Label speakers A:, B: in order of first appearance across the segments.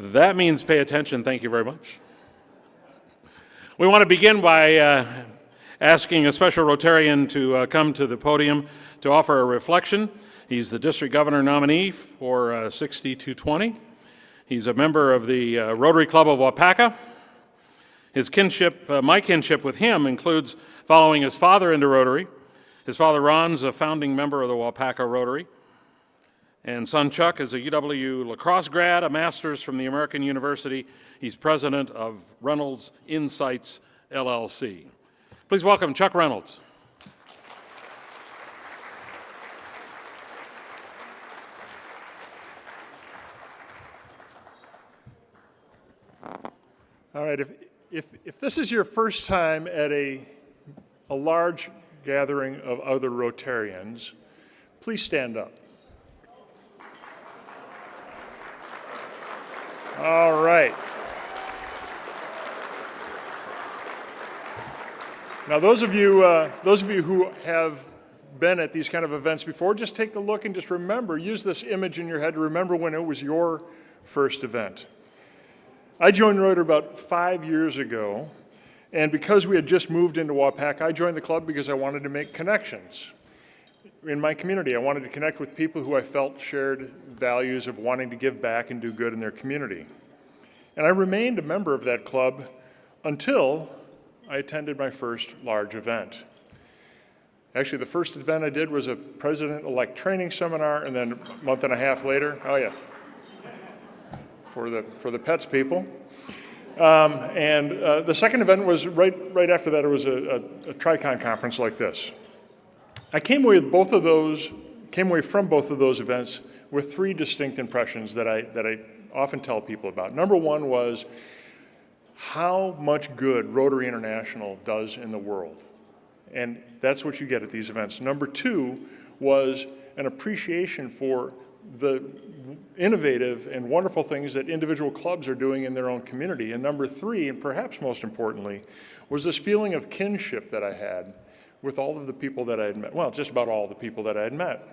A: That means pay attention. Thank you very much. We want to begin by asking a special Rotarian to come to the podium to offer a reflection. He's the district governor nominee for 6220. He's a member of the Rotary Club of Waupaca. His kinship, my kinship with him includes following his father into Rotary. His father Ron's a founding member of the Waupaca Rotary. And son Chuck is a UW lacrosse grad, a master's from the American University. He's president of Reynolds Insights, LLC. Please welcome Chuck Reynolds.
B: All right, if this is your first time at a large gathering of other Rotarians, please stand up. All right. Now, those of you who have been at these kind of events before, just take a look and just remember, use this image in your head to remember when it was your first event. I joined Rotary about 5 years ago, and because we had just moved into Waupaca, I joined the club because I wanted to make connections in my community. I wanted to connect with people who I felt shared values of wanting to give back and do good in their community. And I remained a member of that club until I attended my first large event. Actually, the first event I did was a president-elect training seminar, and then a month and a half later, for the pets people. The second event was right after that. It was a TriCon conference like this. I came away from both of those events with three distinct impressions that I often tell people about. Number one was how much good Rotary International does in the world. And that's what you get at these events. Number two was an appreciation for the innovative and wonderful things that individual clubs are doing in their own community. And number three, and perhaps most importantly, was this feeling of kinship that I had with all of the people that I had met. Well, just about all the people that I had met.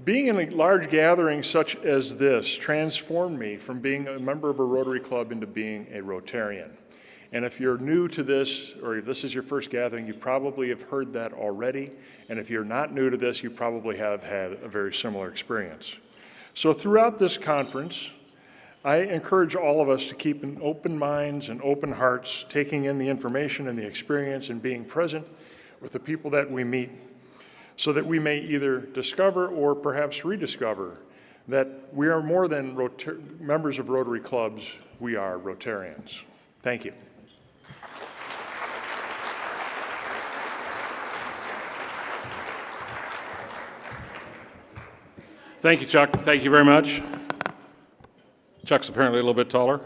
B: Being in a large gathering such as this transformed me from being a member of a Rotary Club into being a Rotarian. And if you're new to this, or if this is your first gathering, you probably have heard that already. And if you're not new to this, you probably have had a very similar experience. So throughout this conference, I encourage all of us to keep an open minds and open hearts, taking in the information and the experience and being present with the people that we meet, so that we may either discover or perhaps rediscover that we are more than members of Rotary clubs, we are Rotarians. Thank you.
A: Thank you, Chuck. Thank you very much. Chuck's apparently a little bit taller.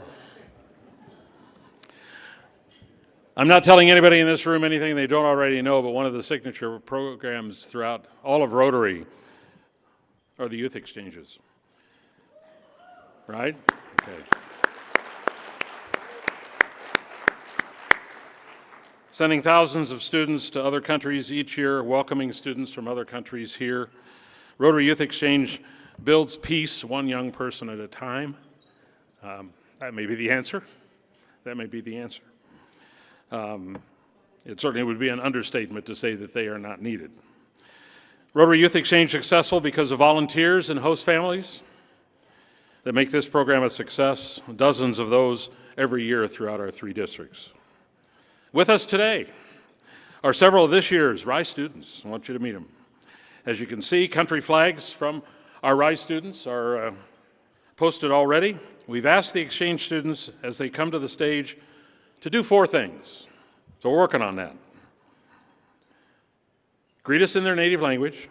A: I'm not telling anybody in this room anything they don't already know, but one of the signature programs throughout all of Rotary are the youth exchanges. Right? Okay. Sending thousands of students to other countries each year, welcoming students from other countries here. Rotary Youth Exchange builds peace one young person at a time. That may be the answer. That may be the answer. It certainly would be an understatement to say that they are not needed. Rotary Youth Exchange successful because of volunteers and host families that make this program a success, dozens of those every year throughout our three districts. With us today are several of this year's RISE students. I want you to meet them. As you can see, country flags from our RISE students are posted already. We've asked the exchange students as they come to the stage to do four things. So we're working on that. Greet us in their native language,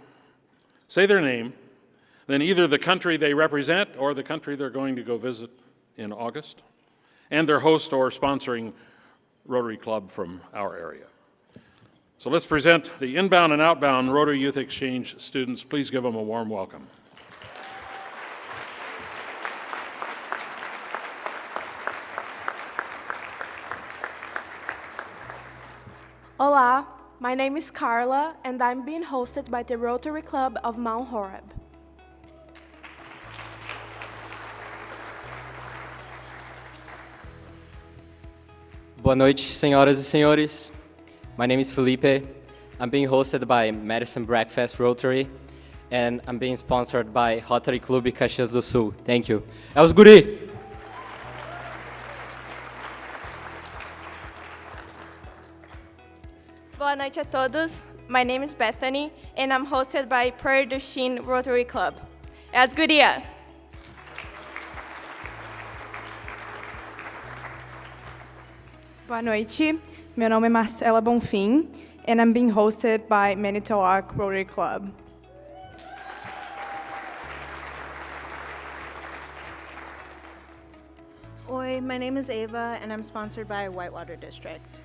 A: say their name, then either the country they represent or the country they're going to go visit in August, and their host or sponsoring Rotary Club from our area. So let's present the inbound and outbound Rotary Youth Exchange students. Please give them a warm welcome.
C: Olá, my name is Carla, and I'm being hosted by the Rotary Club of Mount Horeb.
D: Boa noite, senhoras e senhores. My name is Felipe. I'm being hosted by Madison Breakfast Rotary, and I'm being sponsored by Rotary Clube Caxias do Sul. Thank you. É os guri!
C: Boa noite a todos. My name is Bethany, and I'm hosted by Prairie du Chien Rotary Club. É as guria.
E: Boa noite. Meu nome é Marcela Bonfim, and I'm being hosted by Manitowoc Rotary Club.
F: Oi, my name is Ava, and I'm sponsored by Whitewater District.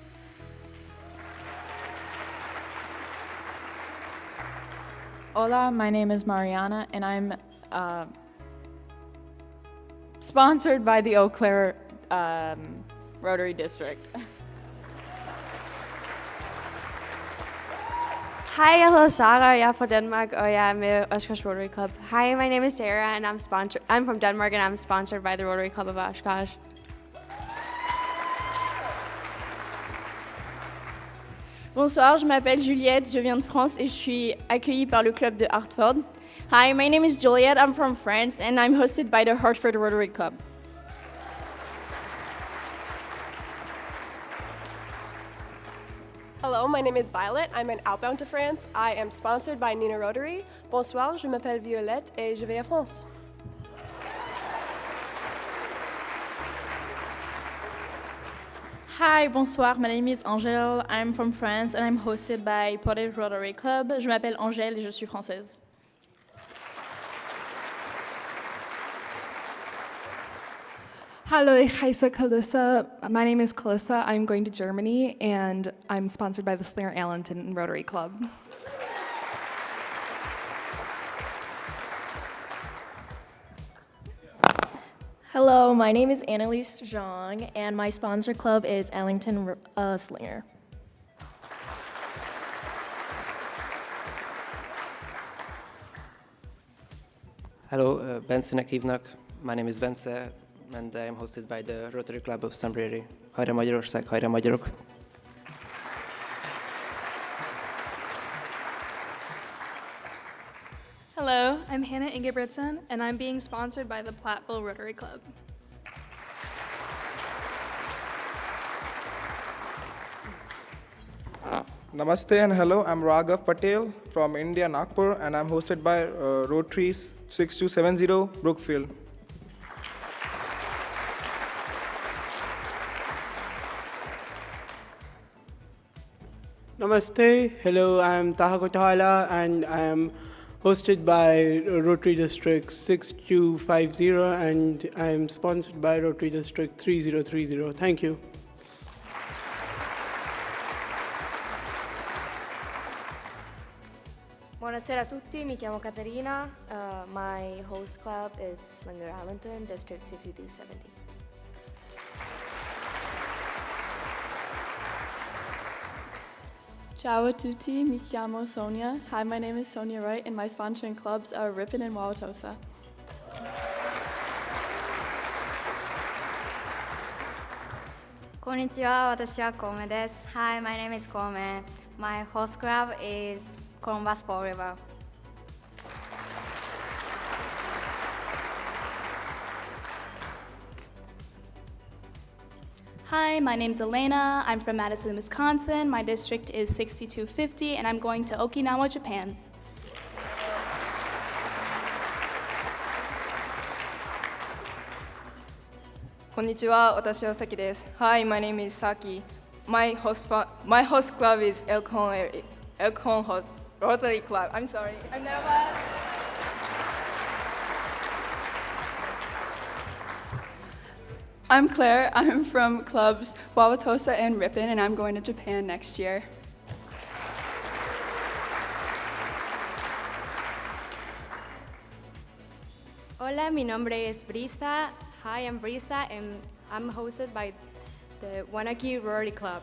G: Hola, my name is Mariana, and I'm sponsored by the Eau Claire Rotary District.
H: Hej, jeg hedder Sara, og jeg er fra Danmark, og jeg er med Oshkosh Rotary Club. Hi, my name is Sarah, and I'm from Denmark, and I'm sponsored by the Rotary Club of Oshkosh.
I: Bonsoir, je m'appelle Juliette, je viens de France et je suis accueillie par le club de Hartford. Hi, my name is Juliette, I'm from France, and I'm hosted by the Hartford Rotary Club.
J: Hello, my name is Violet. I'm an outbound to France. I am sponsored by Nina Rotary. Bonsoir, je m'appelle Violette et je vais à France.
K: Hi, bonsoir. My name is Angèle. I'm from France and I'm hosted by Portage Rotary Club. Je m'appelle Angèle et je suis française.
E: Hallo, ich heiße Calissa. My name is Calissa. I'm going to Germany, and I'm sponsored by the Slinger-Allenton Rotary Club.
I: Hello, my name is Annalise Zhang, and my sponsor club is Ellington Slinger.
D: Hello, Bencenek hívnak. My name is Bence, and I am hosted by the Rotary Club of Szambreri. Hajrá Magyarország, hajrá magyarok!
K: Hello, I'm Hannah Ingebrigtsen and I'm being sponsored by the Platteville Rotary Club.
L: Namaste and hello, I'm Raghav Patel from India, Nagpur, and I'm hosted by Rotary 6270 Brookfield.
M: Namaste, hello, I'm Taha Kotahala and I am hosted by Rotary District 6250 and I am sponsored by Rotary District 3030. Thank you.
H: Buonasera a tutti, mi chiamo Caterina. My host club is Slinger-Allenton, District 6270.
G: Ciao a tutti, mi chiamo Sonia. Hi, my name is Sonia Wright, and my sponsoring clubs are Ripon and Wauwatosa.
N: Konnichiwa, watashi wa Kome desu. Hi, my name is Kome. My host club is Columbus Forever.
O: Hi, my name's Elena. I'm from Madison, Wisconsin. My district is 6250, and I'm going to Okinawa, Japan.
P: Konnichiwa, watashi wa Saki desu. Hi, my name is Saki. My host club is Elkhorn Rotary Club. I'm sorry, I'm nervous.
G: I'm Claire. I'm from clubs Wauwatosa and Ripon, and I'm going to Japan next year.
H: Hola, mi nombre es Brisa. Hi, I'm Brisa, and I'm hosted by the Wanaki Rotary Club.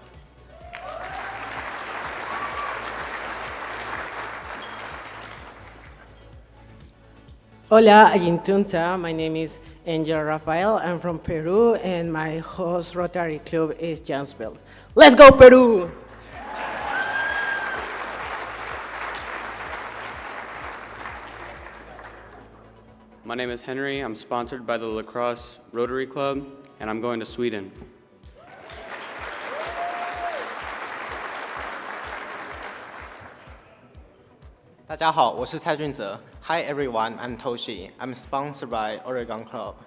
M: Hola, Ayintunta. My name is Angel Rafael. I'm from Peru, and my host Rotary Club is Jansville. Let's go, Peru!
Q: My name is Henry. I'm sponsored by the Lacrosse Rotary Club, and I'm going to Sweden.
R: Hi everyone, I'm Toshi. I'm sponsored by Oregon Club.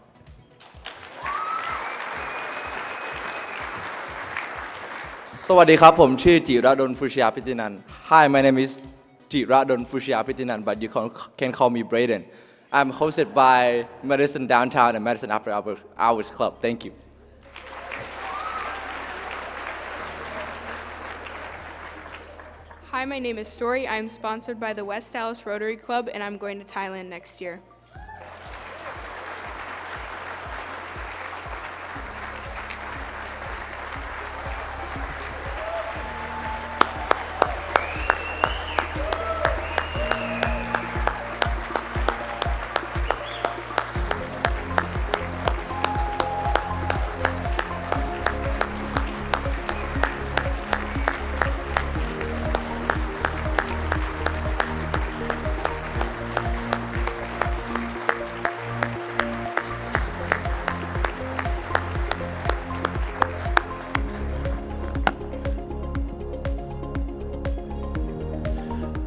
S: Hi, my name is Jiradon Fushia but you can call me Braden. I'm hosted by Medicine Downtown and Medicine After Hours Club. Thank you.
T: Hi, my name is Story. I'm sponsored by the West Dallas Rotary Club, and I'm going to Thailand next year.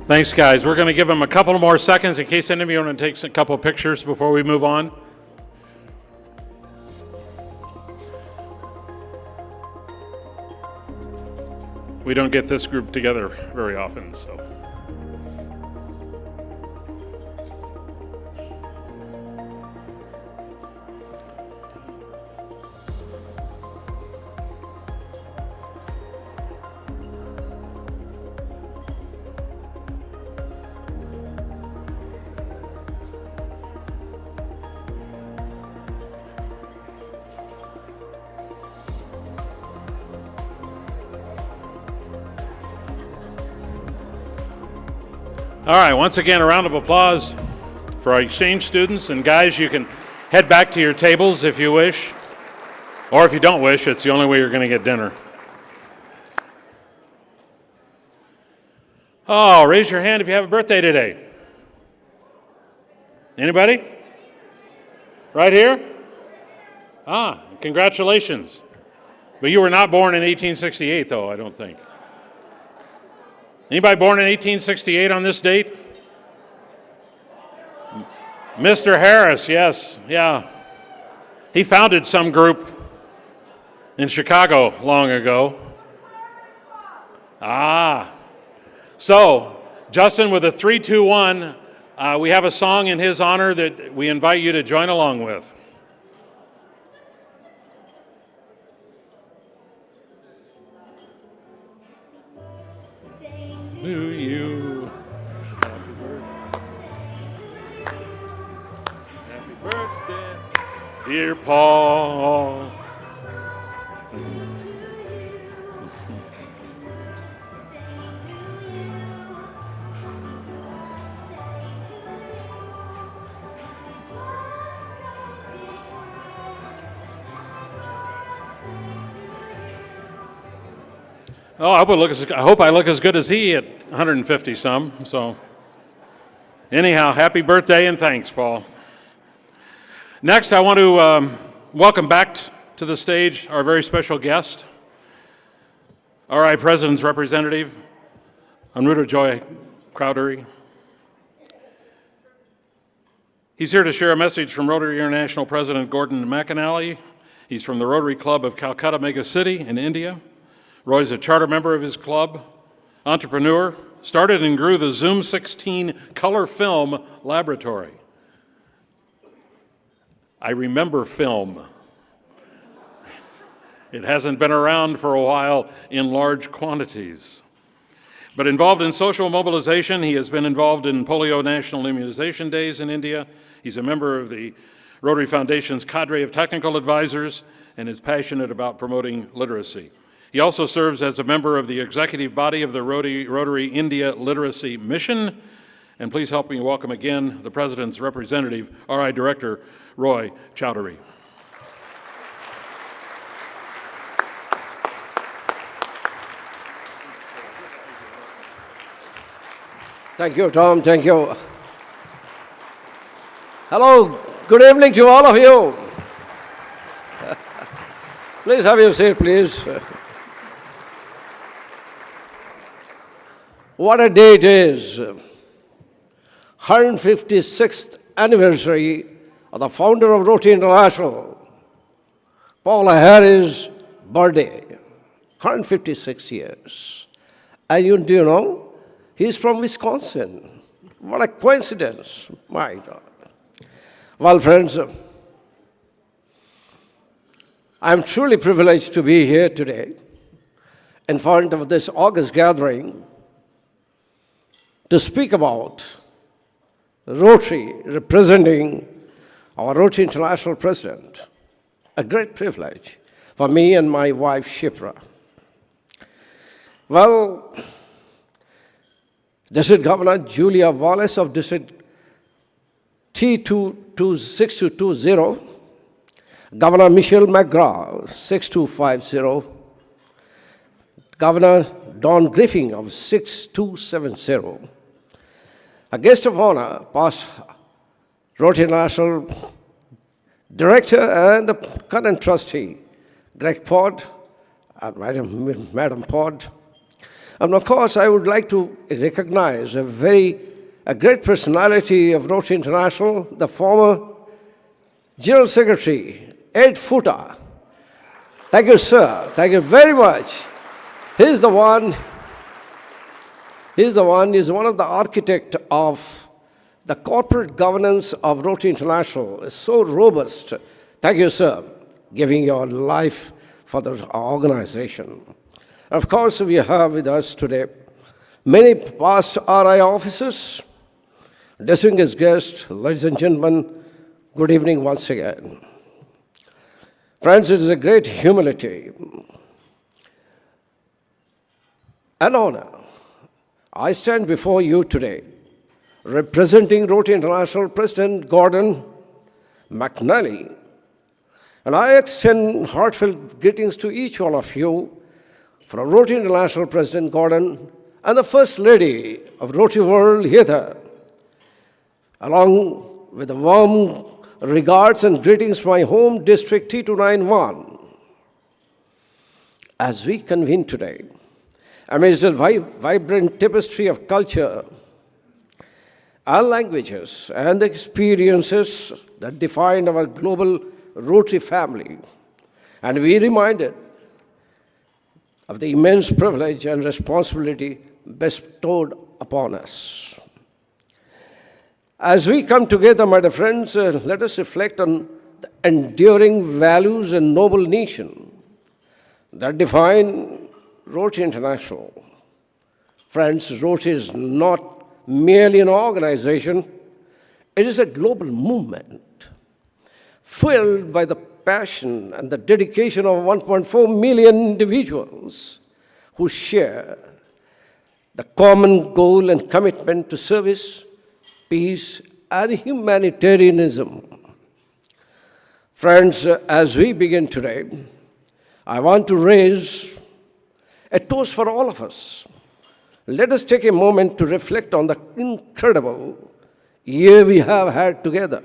A: Thanks, guys. We're going to give them a couple more seconds in case any of you want to take a couple of pictures before we move on. We don't get this group together very often, so. All right, once again, a round of applause for our exchange students. And guys, you can head back to your tables if you wish. Or if you don't wish, it's the only way you're going to get dinner. Oh, raise your hand if you have a birthday today. Anybody? Right here? Ah, congratulations. But you were not born in 1868, though, I don't think. Anybody born in 1868 on this date? Mr. Harris, yes, yeah. He founded some group in Chicago long ago. Ah. So, Justin, with a 3-2-1, we have a song in his honor that we invite you to join along with. To you. Happy birthday, dear Paul. Oh, I hope I look as good as he at 150 some. So, anyhow, happy birthday and thanks, Paul. Next, I want to welcome back to the stage our very special guest, RI President's representative, Anirudha Joy Chowdhury. He's here to share a message from Rotary International President Gordon McAnally. He's from the Rotary Club of Calcutta Mega City in India. Roy's a charter member of his club, entrepreneur, started and grew the Zoom 16 color film laboratory. I remember film. It hasn't been around for a while in large quantities. But involved in social mobilization, he has been involved in Polio National Immunization Days in India. He's a member of the Rotary Foundation's cadre of technical advisors and is passionate about promoting literacy. He also serves as a member of the executive body of the Rotary India Literacy Mission And please help me welcome again the President's representative, RI Director Roy Chowdhury.
U: Thank you, Tom. Thank you. Hello. Good evening to all of you. Please have your seat, please. What a day it is. 156th anniversary of the founder of Rotary International, Paula Harris' birthday. 156 years. And do you know? He's from Wisconsin. What a coincidence. My God. Well, friends, I'm truly privileged to be here today in front of this August gathering to speak about Rotary representing our Rotary International President. A great privilege for me and my wife, Shipra. Well, District Governor Julia Wallace of District T6220, Governor Michelle McGraw, 6250, Governor Don Griffin of 6270, a guest of honor, past Rotary International Director and the current trustee, Greg Pod, and Madam Pod. And of course, I would like to recognize a great personality of Rotary International, the former General Secretary, Ed Futa. Thank you, sir. Thank you very much. He's one of the architects of the corporate governance of Rotary International. It's so robust. Thank you, sir, giving your life for the organization. Of course, we have with us today many past RI officers, distinguished guests, ladies and gentlemen, good evening once again. Friends, it is a great humility and honor. I stand before you today representing Rotary International President Gordon McNally, and I extend heartfelt greetings to each one of you from Rotary International President Gordon and the First Lady of Rotary World hither, along with the warm regards and greetings from my home district T291. As we convene today, amidst a vibrant tapestry of culture and languages and the experiences that define our global Rotary family, and we reminded of the immense privilege and responsibility bestowed upon us. As we come together, my dear friends, let us reflect on the enduring values and noble nation that define Rotary International. Friends, Rotary is not merely an organization, it is a global movement filled by the passion and the dedication of 1.4 million individuals who share the common goal and commitment to service, peace, and humanitarianism. Friends, as we begin today, I want to raise a toast for all of us. Let us take a moment to reflect on the incredible year we have had together.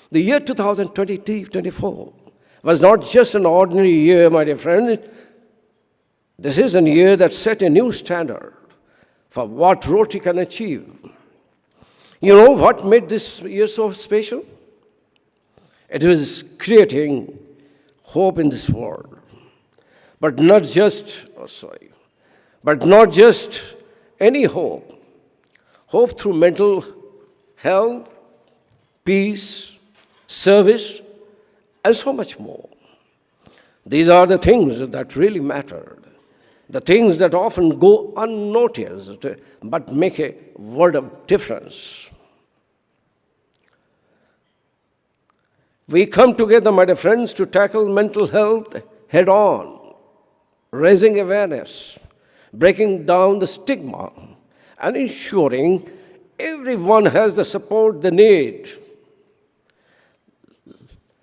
U: The year 2023-24 was not just an ordinary year, my dear friend. This is a year that set a new standard for what Rotary can achieve. You know what made this year so special? It was creating hope in this world. But not just any hope. Hope through mental health, peace, service, and so much more. These are the things that really matter, the things that often go unnoticed but make a world of difference. We come together, my dear friends, to tackle mental health head on, raising awareness, breaking down the stigma, and ensuring everyone has the support they need.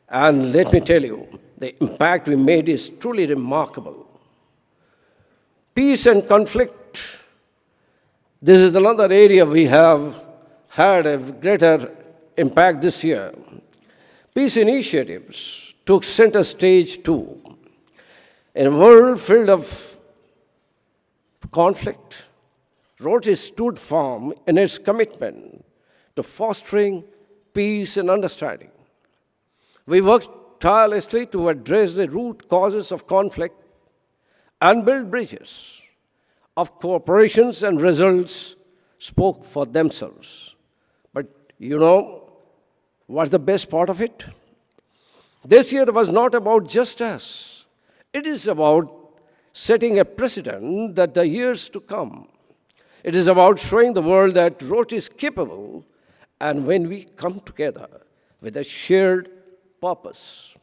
U: And let me tell you, the impact we made is truly remarkable. Peace and conflict, this is another area we have had a greater impact this year. Peace initiatives took center stage too. In a world filled of conflict, Rotary stood firm in its commitment to fostering peace and understanding. We worked tirelessly to address the root causes of conflict and build bridges of cooperations, and results spoke for themselves. But you know what's the best part of it? This year was not about just us. It is about setting a precedent that the years to come. It is about showing the world that Rotary is capable, and when we come together with a shared purpose.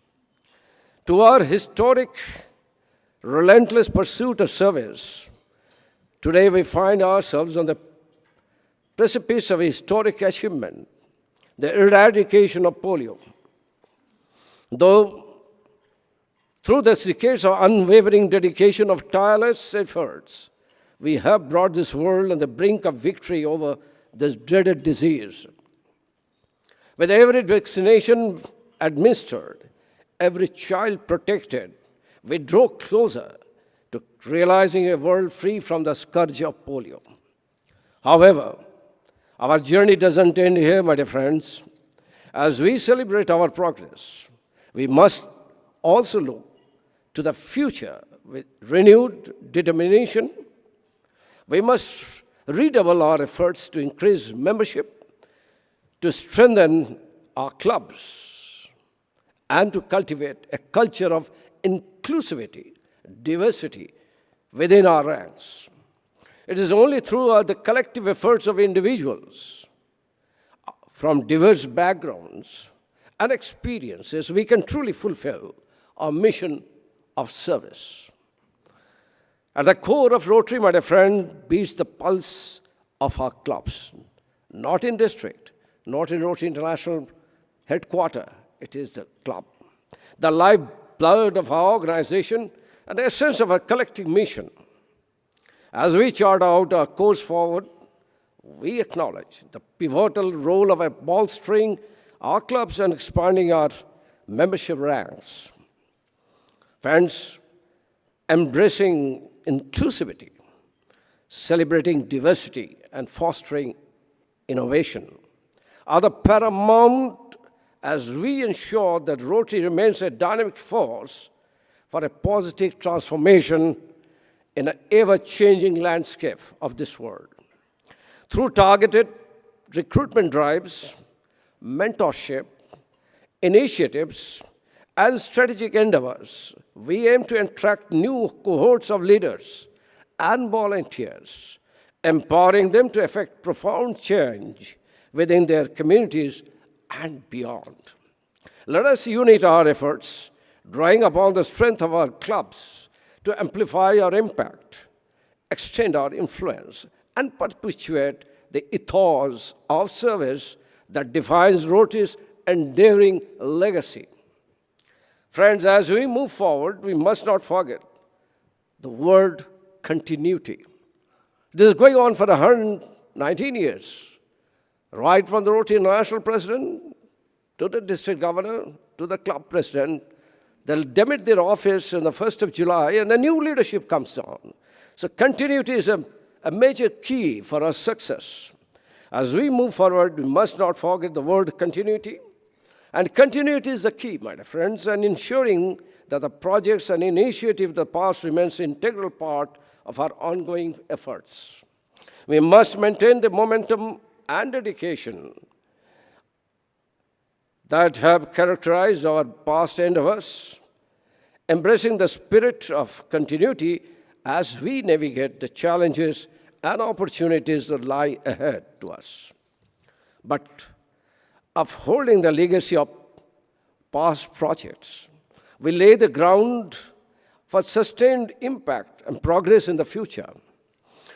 U: To our historic, relentless pursuit of service, today we find ourselves on the precipice of a historic achievement, the eradication of polio. Though through the decades of unwavering dedication of tireless efforts, we have brought this world on the brink of victory over this dreaded disease. With every vaccination administered, every child protected, we draw closer to realizing a world free from the scourge of polio. However, our journey doesn't end here, my dear friends. As we celebrate our progress, we must also look to the future with renewed determination. We must redouble our efforts to increase membership, to strengthen our clubs, and to cultivate a culture of inclusivity, diversity within our ranks. It is only through the collective efforts of individuals from diverse backgrounds and experiences we can truly fulfill our mission of service. At the core of Rotary, my dear friend, beats the pulse of our clubs, not in district, not in Rotary International headquarters. It is the club, the lifeblood of our organization and the essence of our collective mission. As we chart out our course forward, we acknowledge the pivotal role of bolstering our clubs and expanding our membership ranks. Friends, embracing inclusivity, celebrating diversity, and fostering innovation are the paramount as we ensure that Rotary remains a dynamic force for a positive transformation in an ever-changing landscape of this world. Through targeted recruitment drives, mentorship, initiatives, and strategic endeavors, we aim to attract new cohorts of leaders and volunteers, empowering them to effect profound change within their communities and beyond. Let us unite our efforts, drawing upon the strength of our clubs to amplify our impact, extend our influence, and perpetuate the ethos of service that defines Rotary's enduring legacy. Friends, as we move forward, we must not forget the word continuity. This is going on for 119 years, right from the Rotary National President to the district governor to the club president. They'll demit their office on the 1st of July, and a new leadership comes on. So continuity is a major key for our success. As we move forward, we must not forget the word continuity. And continuity is the key, my dear friends, and ensuring that the projects and initiatives of the past remains an integral part of our ongoing efforts. We must maintain the momentum and dedication that have characterized our past endeavors, embracing the spirit of continuity as we navigate the challenges and opportunities that lie ahead to us. But upholding the legacy of past projects, we lay the ground for sustained impact and progress in the future.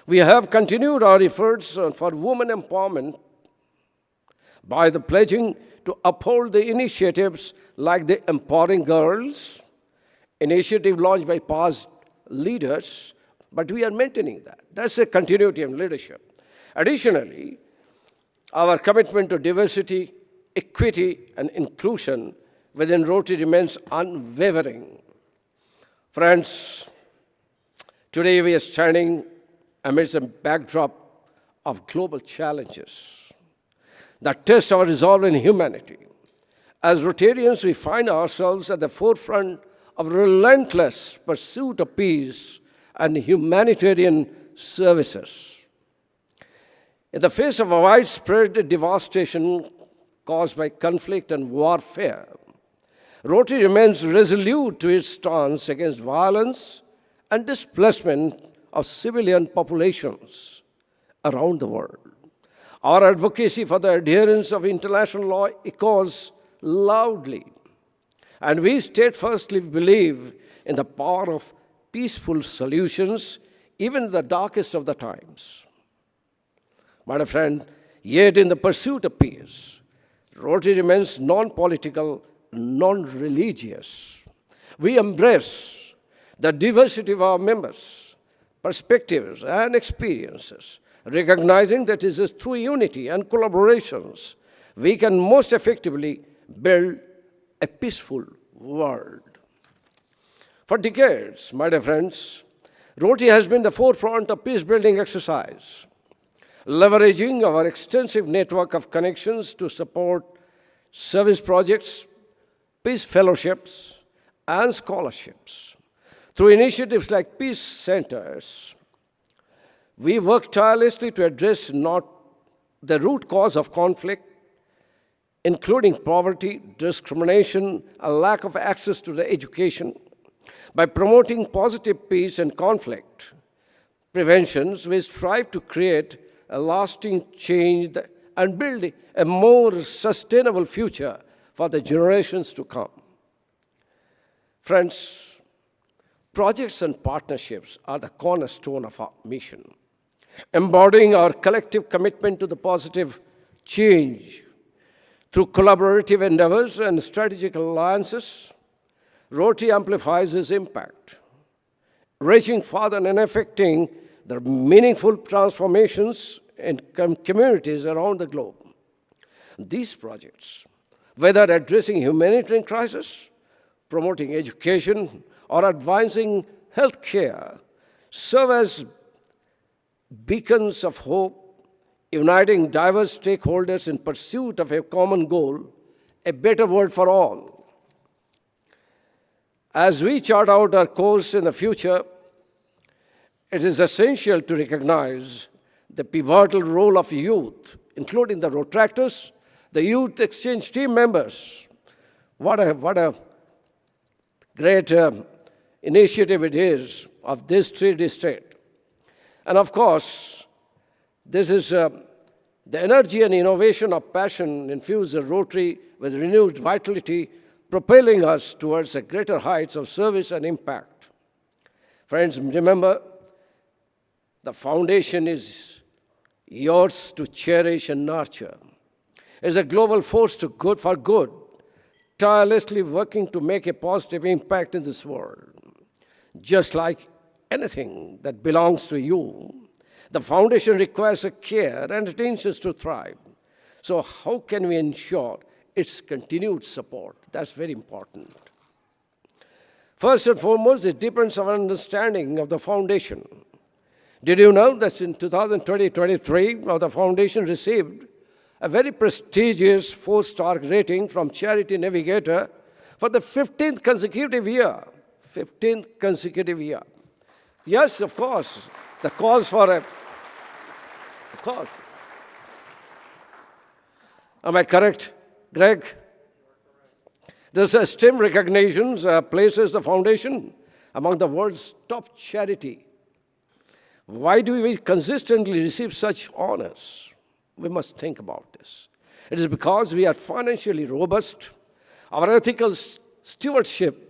U: We have continued our efforts for women empowerment by the pledging to uphold the initiatives like the Empowering Girls initiative launched by past leaders, but we are maintaining that. That's a continuity of leadership. Additionally, our commitment to diversity, equity, and inclusion within Rotary remains unwavering. Friends, today we are standing amidst a backdrop of global challenges that test our resolve in humanity. As Rotarians, we find ourselves at the forefront of relentless pursuit of peace and humanitarian services. In the face of a widespread devastation caused by conflict and warfare, Rotary remains resolute to its stance against violence and displacement of civilian populations around the world. Our advocacy for the adherence of international law echoes loudly, and we steadfastly believe in the power of peaceful solutions, even in the darkest of the times. My friend, yet in the pursuit of peace, Rotary remains non-political, non-religious. We embrace the diversity of our members, perspectives, and experiences, recognizing that it is through unity and collaborations we can most effectively build a peaceful world. For decades, my dear friends, Rotary has been the forefront of peace-building exercise, leveraging our extensive network of connections to support service projects, peace fellowships, and scholarships. Through initiatives like peace centers, we work tirelessly to address not the root cause of conflict, including poverty, discrimination, a lack of access to the education. By promoting positive peace and conflict preventions, we strive to create a lasting change and build a more sustainable future for the generations to come. Friends, projects and partnerships are the cornerstone of our mission. Embodying our collective commitment to the positive change through collaborative endeavors and strategic alliances, Rotary amplifies its impact, reaching farther and affecting the meaningful transformations in communities around the globe. These projects, whether addressing humanitarian crisis, promoting education, or advancing healthcare, serve as beacons of hope, uniting diverse stakeholders in pursuit of a common goal, a better world for all. As we chart out our course in the future, it is essential to recognize the pivotal role of youth, including the Rotractors, the youth exchange team members. What a great initiative it is of this 3D state. And of course, this is the energy and innovation of passion infused the Rotary with renewed vitality, propelling us towards the greater heights of service and impact. Friends, remember, the foundation is yours to cherish and nurture. It's a global force for good, tirelessly working to make a positive impact in this world. Just like anything that belongs to you, the foundation requires a care and attention to thrive. So how can we ensure its continued support? That's very important. First and foremost, it deepens our understanding of the foundation. Did you know that in 2020-23, the foundation received a very prestigious 4-star rating from Charity Navigator for the 15th consecutive year? 15th consecutive year. Yes, of course, the cause for a, of course. Am I correct, Greg? This esteemed recognition places the foundation among the world's top charity. Why do we consistently receive such honors? We must think about this. It is because we are financially robust, our ethical stewardship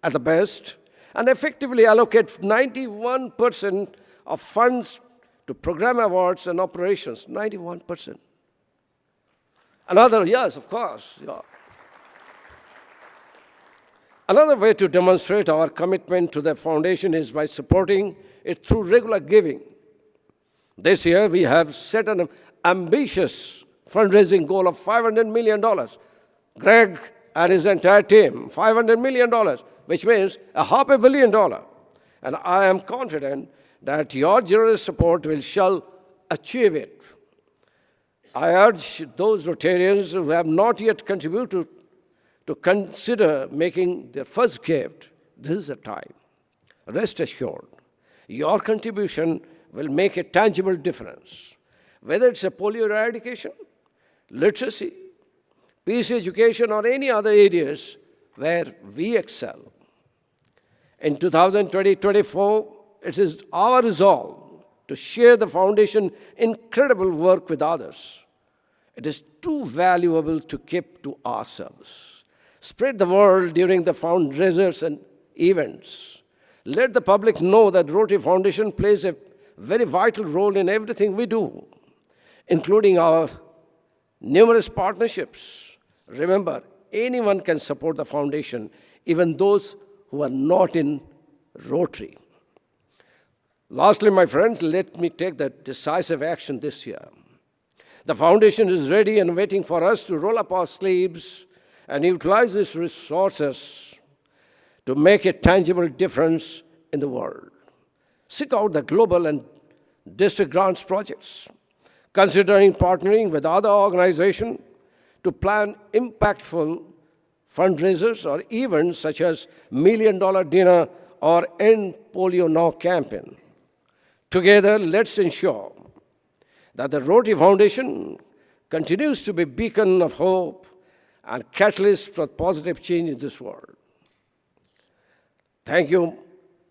U: at the best, and effectively allocate 91% of funds to program awards and operations, 91%. Yes, of course. Yeah. Another way to demonstrate our commitment to the foundation is by supporting it through regular giving. This year, we have set an ambitious fundraising goal of $500 million. Greg and his entire team, $500 million, which means $500 million. And I am confident that your generous support shall achieve it. I urge those Rotarians who have not yet contributed to consider making their first gift. This is the time. Rest assured, your contribution will make a tangible difference. Whether it's a polio eradication, literacy, peace education, or any other areas where we excel. In 2020-24, it is our resolve to share the foundation's incredible work with others. It is too valuable to keep to ourselves. Spread the word during the fundraisers and events. Let the public know that Rotary Foundation plays a very vital role in everything we do, including our numerous partnerships. Remember, anyone can support the foundation, even those who are not in Rotary. Lastly, my friends, let me take the decisive action this year. The foundation is ready and waiting for us to roll up our sleeves and utilize its resources to make a tangible difference in the world. Seek out the global and district grants projects, considering partnering with other organizations to plan impactful fundraisers or events such as $1 Million Dinner or End Polio Now campaign. Together, let's ensure that the Rotary Foundation continues to be a beacon of hope and catalyst for positive change in this world. Thank you,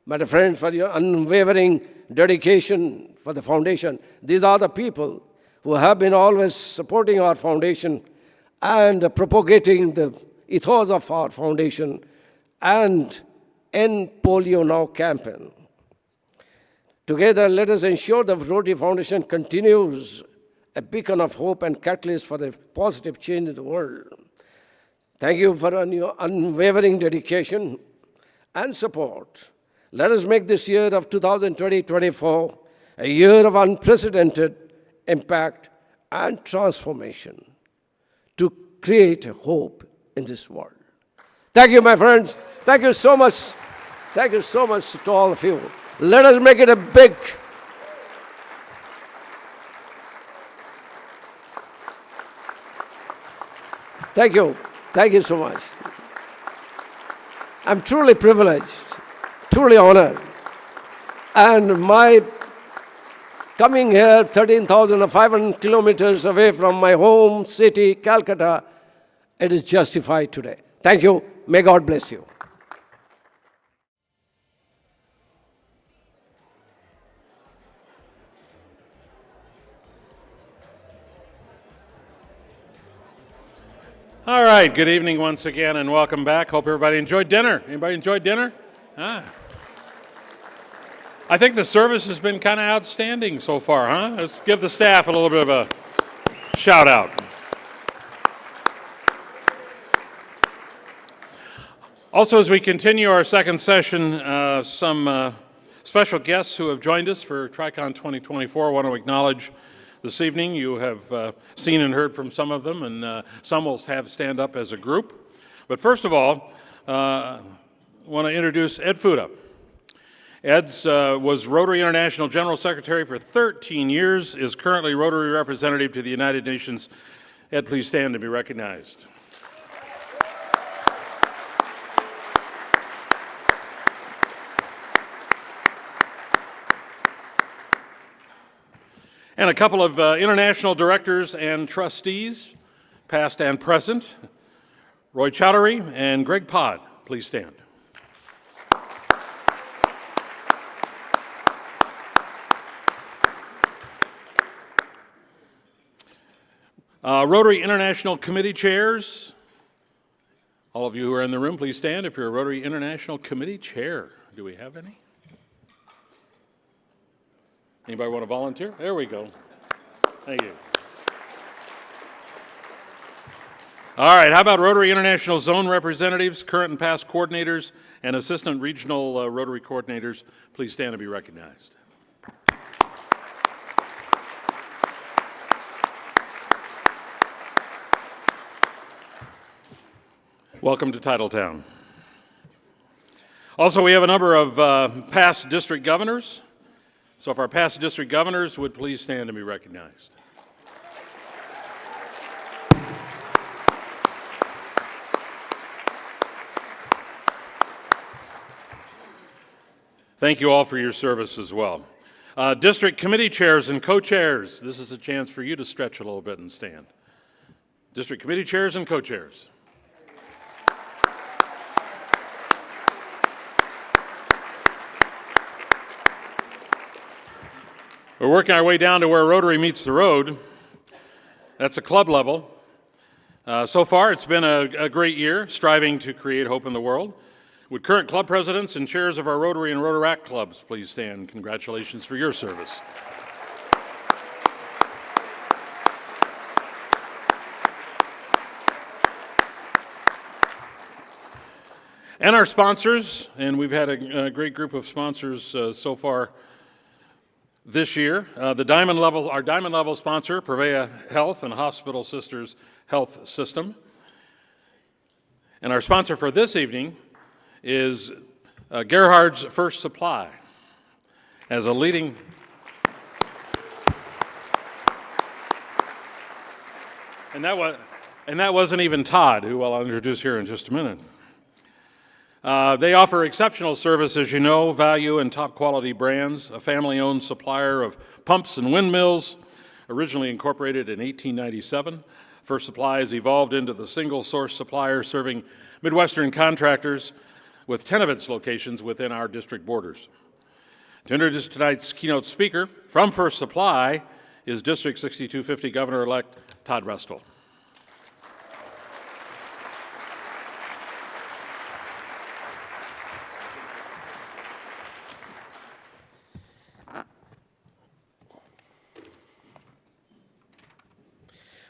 U: my dear friends, for your unwavering dedication for the foundation. These are the people who have been always supporting our foundation and propagating the ethos of our foundation and End Polio Now campaign. Together, let us ensure the Rotary Foundation continues a beacon of hope and catalyst for the positive change in the world. Thank you for your unwavering dedication and support. Let us make this year of 2020-24 a year of unprecedented impact and transformation to create hope in this world. Thank you, my friends. Thank you so much. Thank you so much to all of you. Let us make it a big thank you. Thank you so much. I'm truly privileged, truly honored. And my coming here 13,500 kilometers away from my home city, Calcutta, it is justified today. Thank you. May God bless you.
A: All right, good evening once again and welcome back. Hope everybody enjoyed dinner. Anybody enjoyed dinner? I think the service has been kind of outstanding so far, huh? Let's give the staff a little bit of a shout out. Also, as we continue our second session, some special guests who have joined us for TriCon 2024 want to acknowledge this evening. You have seen and heard from some of them, and some will have stand up as a group. But first of all, I want to introduce Ed Fuda. Ed was Rotary International General Secretary for 13 years, is currently Rotary Representative to the United Nations. Ed, please stand to be recognized. And a couple of international directors and trustees, past and present, Roy Chowdhury and Greg Pod. Please stand. Rotary International Committee chairs. All of you who are in the room, please stand if you're a Rotary International Committee chair. Do we have any? Anybody want to volunteer? There we go. Thank you. All right, how about Rotary International Zone representatives, current and past coordinators, and assistant regional Rotary coordinators? Please stand to be recognized. Welcome to Titletown. Also, we have a number of past district governors. So if our past district governors would please stand to be recognized. Thank you all for your service as well. District committee chairs and co-chairs, this is a chance for you to stretch a little bit and stand. District committee chairs and co-chairs. We're working our way down to where Rotary meets the road. That's a club level. So far, it's been a great year, striving to create hope in the world. Would current club presidents and chairs of our Rotary and Rotaract clubs please stand? Congratulations for your service. And our sponsors, and we've had a great group of sponsors so far this year. Our Diamond Level sponsor, Prevea Health and Hospital Sisters Health System. And our sponsor for this evening is Gerhard's First Supply. As a leading and that wasn't even Todd, who I'll introduce here in just a minute. They offer exceptional service, as you know, value and top quality brands, a family-owned supplier of pumps and windmills, originally incorporated in 1897. First Supply has evolved into the single-source supplier serving Midwestern contractors with 10 of its locations within our district borders. To introduce tonight's keynote speaker from First Supply is District 6250 Governor-elect Todd Restel.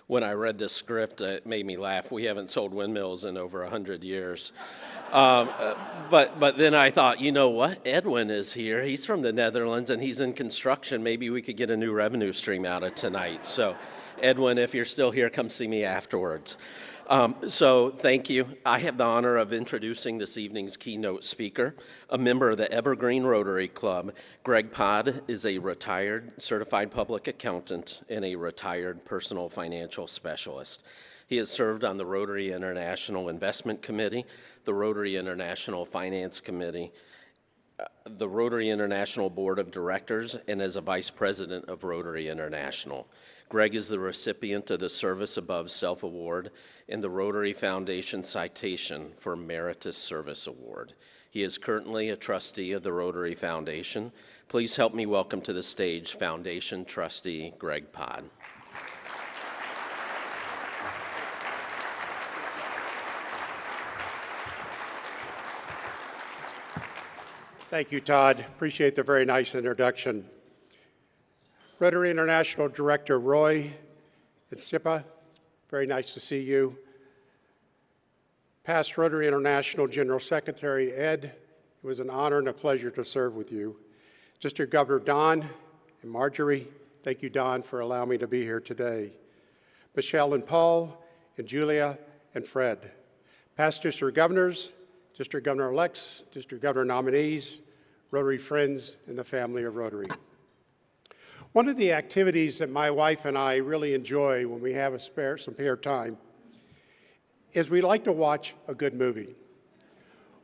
B: When I read this script, it made me laugh. We haven't sold windmills in over 100 years. But then I thought, you know what? Edwin is here. He's from the Netherlands, and he's in construction. Maybe we could get a new revenue stream out of tonight. So, Edwin, if you're still here, come see me afterwards. So thank you. I have the honor of introducing this evening's keynote speaker, a member of the Evergreen Rotary Club. Greg Pod is a retired certified public accountant and a retired personal financial specialist. He has served on the Rotary International Investment Committee, the Rotary International Finance Committee, the Rotary International Board of Directors, and as a vice president of Rotary International. Greg is the recipient of the Service Above Self Award and the Rotary Foundation Citation for Meritorious Service Award. He is currently a trustee of the Rotary Foundation. Please help me welcome to the stage Foundation Trustee Greg Pod.
V: Thank you, Todd. Appreciate the very nice introduction. Rotary International Director Roy and Sipa, very nice to see you. Past Rotary International General Secretary Ed, it was an honor and a pleasure to serve with you. District Governor Don and Marjorie, thank you, Don, for allowing me to be here today. Michelle and Paul and Julia and Fred. Past district governors, district governor-elects, district governor nominees, Rotary friends, and the family of Rotary. One of the activities that my wife and I really enjoy when we have some spare time is we like to watch a good movie.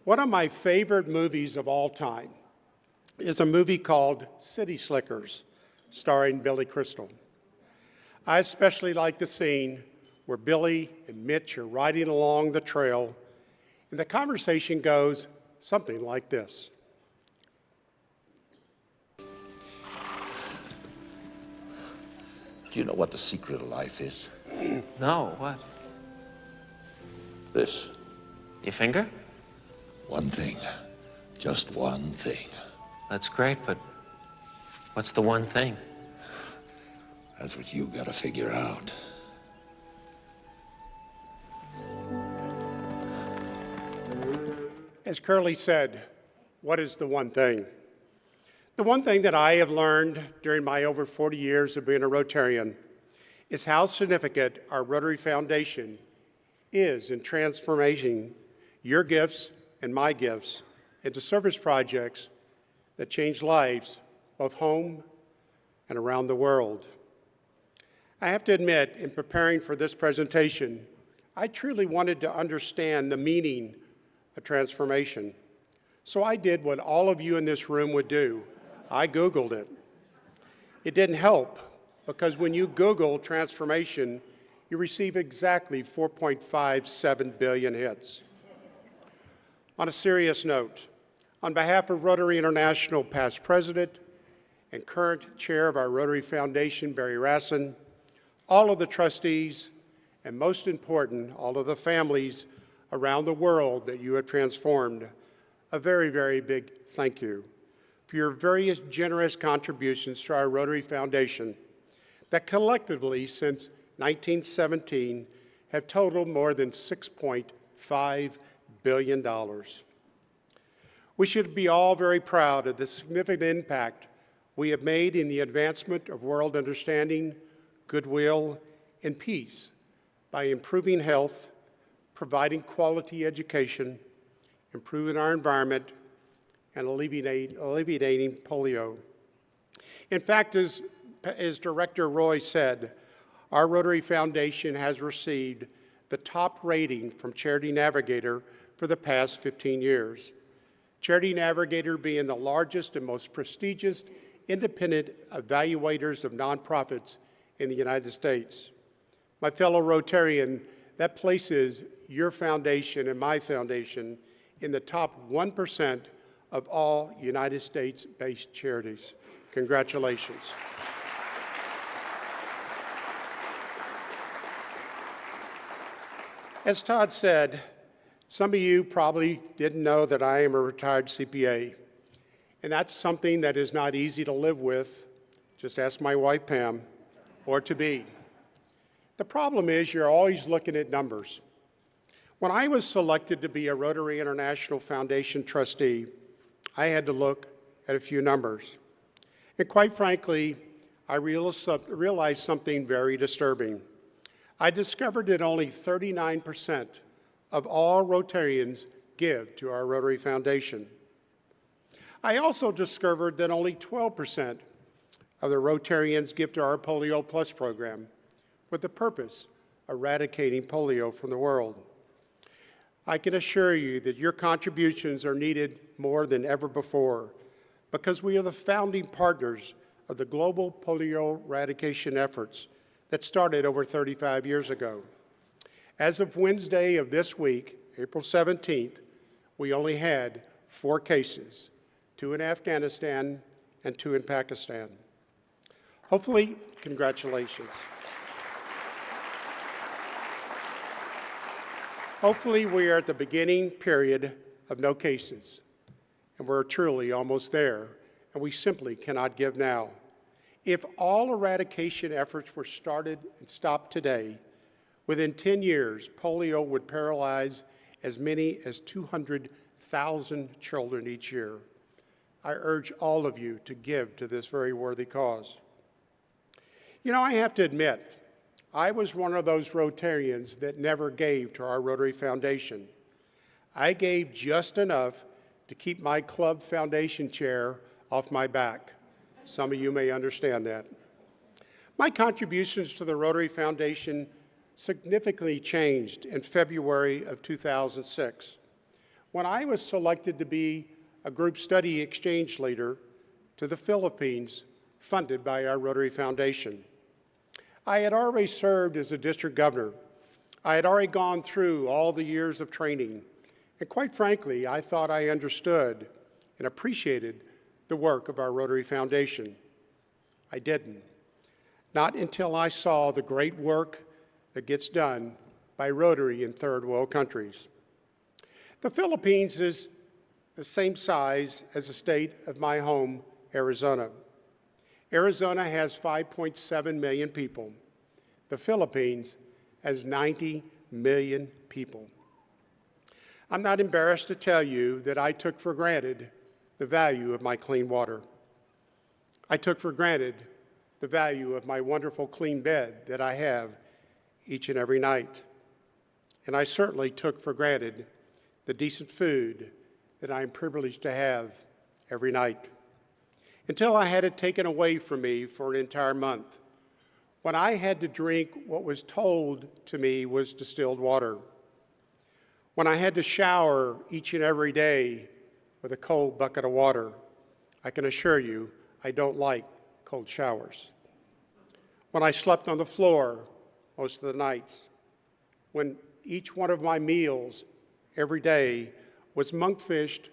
V: One of my favorite movies of all time is a movie called City Slickers, starring Billy Crystal. I especially like the scene where Billy and Mitch are riding along the trail, and the conversation goes something like this.
W: Do you know what the secret of life is?
X: No, what?
W: This.
X: Your finger?
W: One thing. Just one thing.
X: That's great, but what's the one thing?
W: That's what you gotta figure out.
V: As Curly said, what is the one thing? The one thing that I have learned during my over 40 years of being a Rotarian is how significant our Rotary Foundation is in transforming your gifts and my gifts into service projects that change lives both home and around the world. I have to admit, in preparing for this presentation, I truly wanted to understand the meaning of transformation. So I did what all of you in this room would do. I Googled it. It didn't help, because when you Google transformation, you receive exactly 4.57 billion hits. On a serious note, on behalf of Rotary International past president and current chair of our Rotary Foundation, Barry Rassin, all of the trustees, and most important, all of the families around the world that you have transformed, a very, very big thank you for your various generous contributions to our Rotary Foundation that collectively since 1917 have totaled more than $6.5 billion. We should be all very proud of the significant impact we have made in the advancement of world understanding, goodwill, and peace by improving health, providing quality education, improving our environment, and alleviating polio. In fact, as Director Roy said, our Rotary Foundation has received the top rating from Charity Navigator for the past 15 years. Charity Navigator being the largest and most prestigious independent evaluators of nonprofits in the United States. My fellow Rotarian, that places your foundation and my foundation in the top 1% of all United States-based charities. Congratulations. As Todd said, some of you probably didn't know that I am a retired CPA, and that's something that is not easy to live with. Just ask my wife, Pam, or to be. The problem is you're always looking at numbers. When I was selected to be a Rotary International Foundation trustee, I had to look at a few numbers. And quite frankly, I realized something very disturbing. I discovered that only 39% of all Rotarians give to our Rotary Foundation. I also discovered that only 12% of the Rotarians give to our Polio Plus program with the purpose of eradicating polio from the world. I can assure you that your contributions are needed more than ever before because we are the founding partners of the global polio eradication efforts that started over 35 years ago. As of Wednesday of this week, April 17th, we only had 4 cases, 2 in Afghanistan and 2 in Pakistan. Hopefully, congratulations. Hopefully, we are at the beginning period of no cases, and we're truly almost there, and we simply cannot give now. If all eradication efforts were started and stopped today, within 10 years, polio would paralyze as many as 200,000 children each year. I urge all of you to give to this very worthy cause. You know, I have to admit, I was one of those Rotarians that never gave to our Rotary Foundation. I gave just enough to keep my club foundation chair off my back. Some of you may understand that. My contributions to the Rotary Foundation significantly changed in February of 2006, when I was selected to be a group study exchange leader to the Philippines, funded by our Rotary Foundation. I had already served as a district governor. I had already gone through all the years of training, and quite frankly, I thought I understood and appreciated the work of our Rotary Foundation. I didn't. Not until I saw the great work that gets done by Rotary in third world countries. The Philippines is the same size as the state of my home, Arizona. Arizona has 5.7 million people. The Philippines has 90 million people. I'm not embarrassed to tell you that I took for granted the value of my clean water. I took for granted the value of my wonderful clean bed that I have each and every night. And I certainly took for granted the decent food that I am privileged to have every night, until I had it taken away from me for an entire month, when I had to drink what was told to me was distilled water, when I had to shower each and every day with a cold bucket of water. I can assure you, I don't like cold showers. When I slept on the floor most of the nights, when each one of my meals every day was monkfished,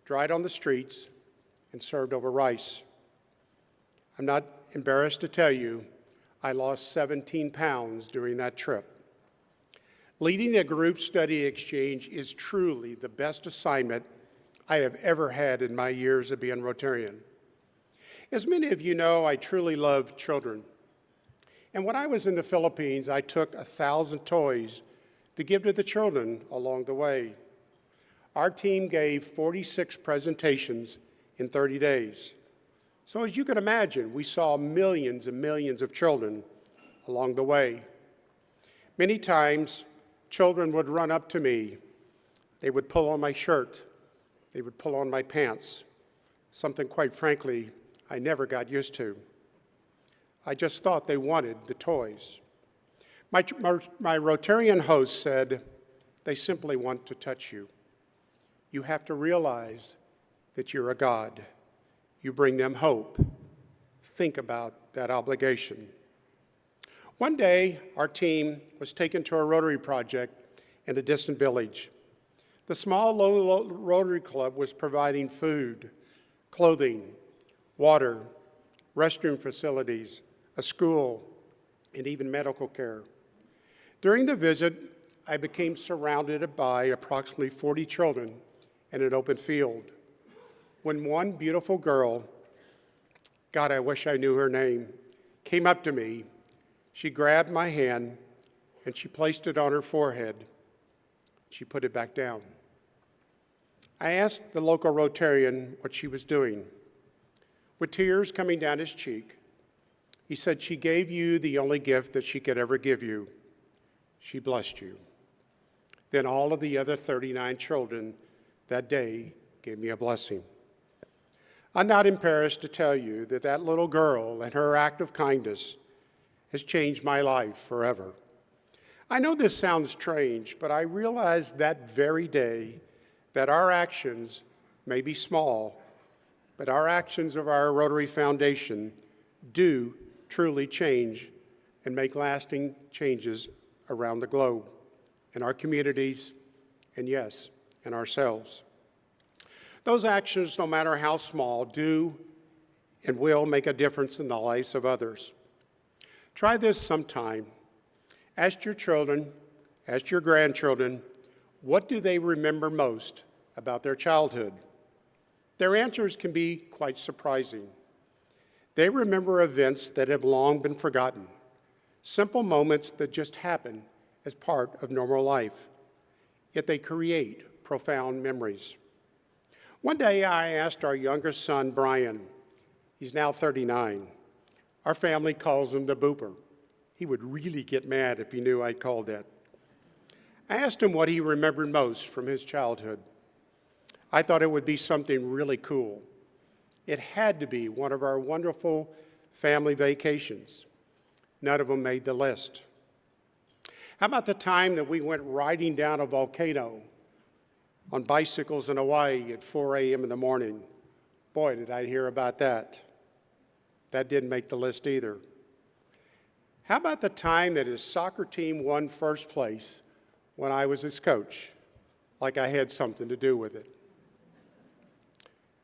V: dried on the streets, and served over rice. I'm not embarrassed to tell you, I lost 17 pounds during that trip. Leading a group study exchange is truly the best assignment I have ever had in my years of being Rotarian. As many of you know, I truly love children. And when I was in the Philippines, I took 1,000 toys to give to the children along the way. Our team gave 46 presentations in 30 days. So as you can imagine, we saw millions and millions of children along the way. Many times, children would run up to me. They would pull on my shirt. They would pull on my pants, something quite frankly I never got used to. I just thought they wanted the toys. My Rotarian host said, they simply want to touch you. You have to realize that you're a God. You bring them hope. Think about that obligation. One day, our team was taken to a Rotary project in a distant village. The small local Rotary Club was providing food, clothing, water, restroom facilities, a school, and even medical care. During the visit, I became surrounded by approximately 40 children in an open field, when one beautiful girl, God, I wish I knew her name, came up to me. She grabbed my hand and she placed it on her forehead. She put it back down. I asked the local Rotarian what she was doing. With tears coming down his cheek, he said, she gave you the only gift that she could ever give you. She blessed you. Then all of the other 39 children that day gave me a blessing. I'm not embarrassed to tell you that that little girl and her act of kindness has changed my life forever. I know this sounds strange, but I realized that very day that our actions may be small, but our actions of our Rotary Foundation do truly change and make lasting changes around the globe, in our communities, and yes, in ourselves. Those actions, no matter how small, do and will make a difference in the lives of others. Try this sometime. Ask your children, ask your grandchildren, what do they remember most about their childhood? Their answers can be quite surprising. They remember events that have long been forgotten, simple moments that just happen as part of normal life, yet they create profound memories. One day I asked our youngest son, Brian, he's now 39. Our family calls him the Booper. He would really get mad if he knew I'd called that. I asked him what he remembered most from his childhood. I thought it would be something really cool. It had to be one of our wonderful family vacations. None of them made the list. How about the time that we went riding down a volcano on bicycles in Hawaii at 4 a.m. in the morning? Boy, did I hear about that. That didn't make the list either. How about the time that his soccer team won first place when I was his coach, like I had something to do with it?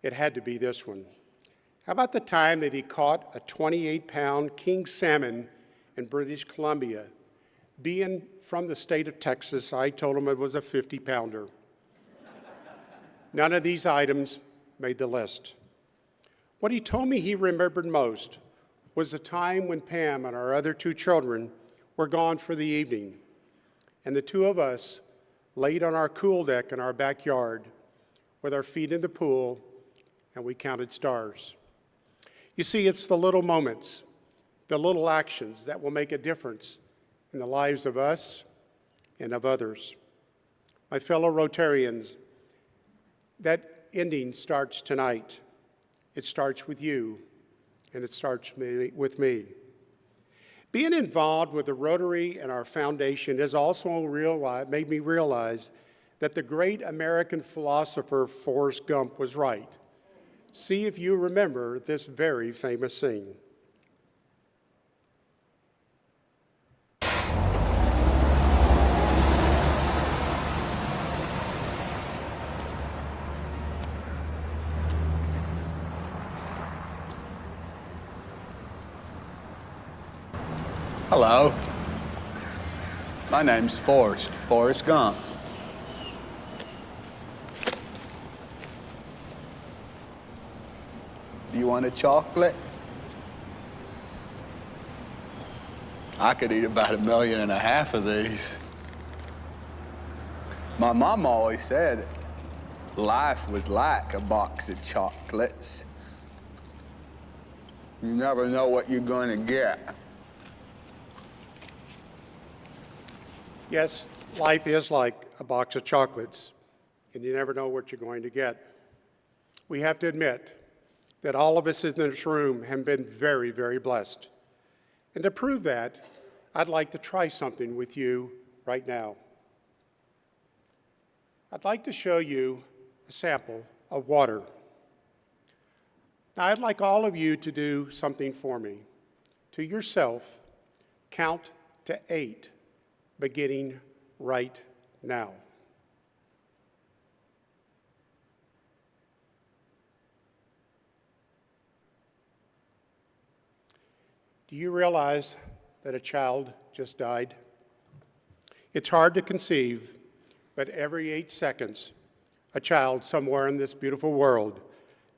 V: It had to be this one. How about the time that he caught a 28-pound king salmon in British Columbia? Being from the state of Texas, I told him it was a 50-pounder. None of these items made the list. What he told me he remembered most was the time when Pam and our other two children were gone for the evening, and the two of us laid on our cool deck in our backyard with our feet in the pool, and we counted stars. You see, it's the little moments, the little actions that will make a difference in the lives of us and of others. My fellow Rotarians, that ending starts tonight. It starts with you, and it starts with me. Being involved with the Rotary and our foundation has also made me realize that the great American philosopher Forrest Gump was right. See if you remember this very famous scene.
C: Hello. My name's Forrest Gump. Do you want a chocolate? I could eat about 1.5 million of these. My mom always said life was like a box of chocolates. You never know what you're going to get.
V: Yes, life is like a box of chocolates, and you never know what you're going to get. We have to admit that all of us in this room have been very, very blessed. And to prove that, I'd like to try something with you right now. I'd like to show you a sample of water. Now, I'd like all of you to do something for me. To yourself, count to 8. Beginning right now. Do you realize that a child just died? It's hard to conceive, but every 8 seconds, a child somewhere in this beautiful world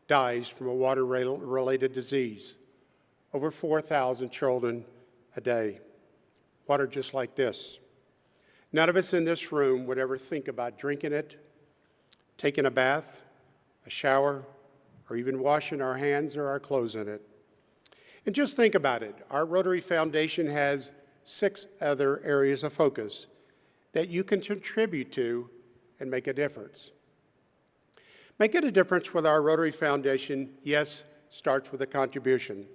V: dies from a water-related disease. Over 4,000 children a day. Water just like this. None of us in this room would ever think about drinking it, taking a bath, a shower, or even washing our hands or our clothes in it. And just think about it. Our Rotary Foundation has 6 other areas of focus that you can contribute to and make a difference. Making a difference with our Rotary Foundation, yes, starts with a contribution.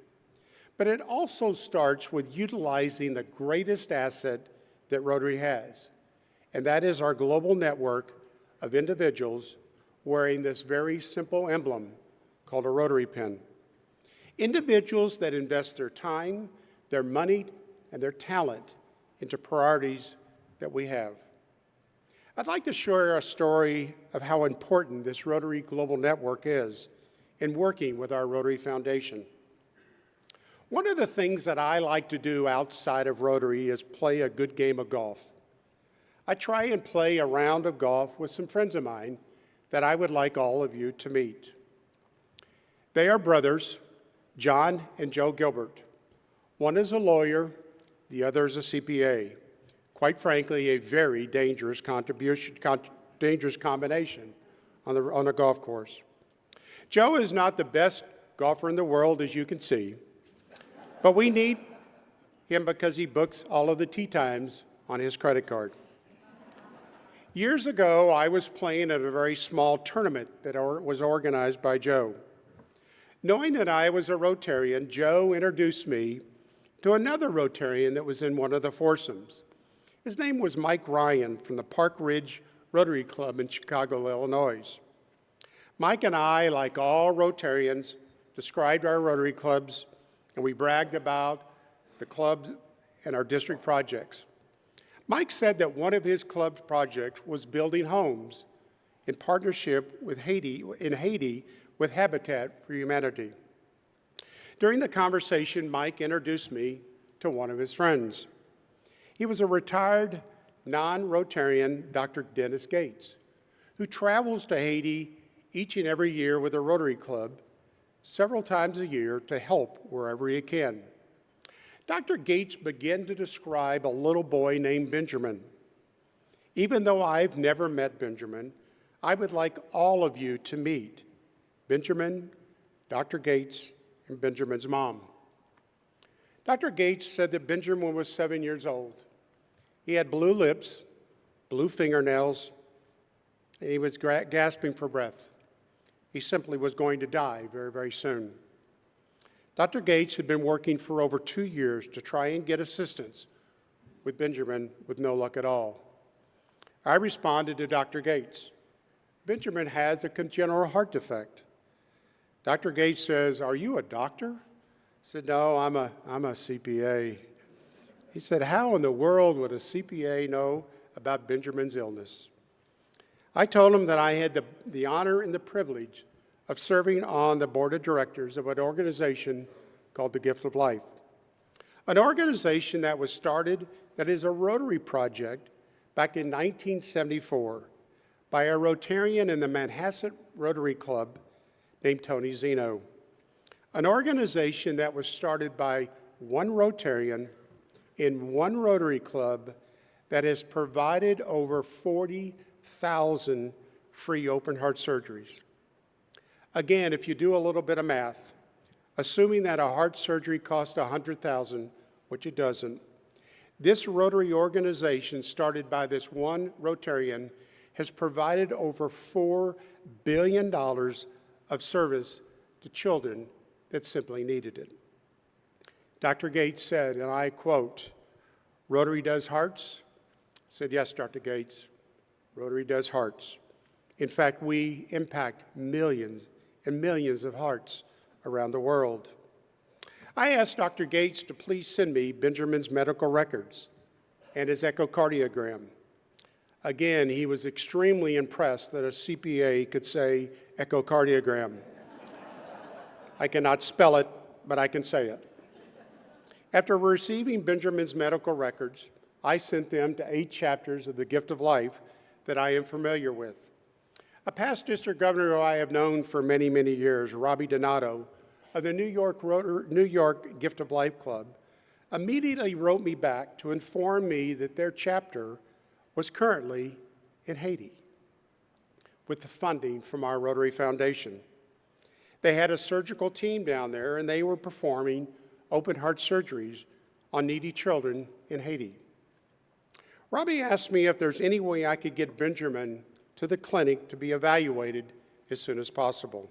V: But it also starts with utilizing the greatest asset that Rotary has, and that is our global network of individuals wearing this very simple emblem called a Rotary pin. Individuals that invest their time, their money, and their talent into priorities that we have. I'd like to share a story of how important this Rotary Global Network is in working with our Rotary Foundation. One of the things that I like to do outside of Rotary is play a good game of golf. I try and play a round of golf with some friends of mine that I would like all of you to meet. They are brothers, John and Joe Gilbert. One is a lawyer, the other is a CPA. Quite frankly, a very dangerous combination on a golf course. Joe is not the best golfer in the world, as you can see, but we need him because he books all of the tee times on his credit card. Years ago, I was playing at a very small tournament that was organized by Joe. Knowing that I was a Rotarian, Joe introduced me to another Rotarian that was in one of the foursomes. His name was Mike Ryan from the Park Ridge Rotary Club in Chicago, Illinois. Mike and I, like all Rotarians, described our Rotary clubs, and we bragged about the clubs and our district projects. Mike said that one of his club's projects was building homes in partnership with Haiti with Habitat for Humanity. During the conversation, Mike introduced me to one of his friends. He was a retired non-Rotarian, Dr. Dennis Gates, who travels to Haiti each and every year with a Rotary Club several times a year to help wherever he can. Dr. Gates began to describe a little boy named Benjamin. Even though I've never met Benjamin, I would like all of you to meet Benjamin, Dr. Gates, and Benjamin's mom. Dr. Gates said that Benjamin was 7 years old. He had blue lips, blue fingernails, and he was gasping for breath. He simply was going to die very, very soon. Dr. Gates had been working for over 2 years to try and get assistance with Benjamin with no luck at all. I responded to Dr. Gates, Benjamin has a congenital heart defect. Dr. Gates says, are you a doctor? I said, no, I'm a CPA. He said, how in the world would a CPA know about Benjamin's illness? I told him that I had the honor and the privilege of serving on the board of directors of an organization called the Gift of Life, an organization that was started, that is a Rotary project, back in 1974 by a Rotarian in the Manhasset Rotary Club named Tony Zeno, an organization that was started by one Rotarian in one Rotary Club that has provided over 40,000 free open heart surgeries. Again, if you do a little bit of math, assuming that a heart surgery costs $100,000, which it doesn't, this Rotary organization, started by this one Rotarian, has provided over $4 billion of service to children that simply needed it. Dr. Gates said, and I quote, Rotary does hearts? I said, yes, Dr. Gates, Rotary does hearts. In fact, we impact millions and millions of hearts around the world. I asked Dr. Gates to please send me Benjamin's medical records and his echocardiogram. Again, he was extremely impressed that a CPA could say echocardiogram. I cannot spell it, but I can say it. After receiving Benjamin's medical records, I sent them to 8 chapters of the Gift of Life that I am familiar with. A past district governor who I have known for many, many years, Robbie Donato, of the New York Gift of Life Club, immediately wrote me back to inform me that their chapter was currently in Haiti with the funding from our Rotary Foundation. They had a surgical team down there, and they were performing open heart surgeries on needy children in Haiti. Robbie asked me if there's any way I could get Benjamin to the clinic to be evaluated as soon as possible.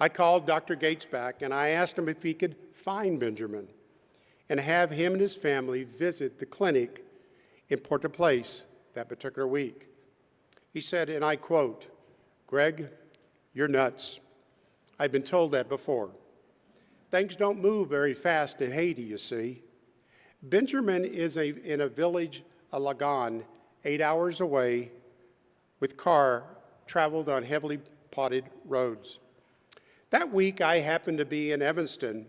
V: I called Dr. Gates back, and I asked him if he could find Benjamin and have him and his family visit the clinic in Port-au-Place that particular week. He said, and I quote, Greg, you're nuts. I've been told that before. Things don't move very fast in Haiti, you see. Benjamin is in a village, a Lagan, 8 hours away, with car traveled on heavily potted roads. That week, I happened to be in Evanston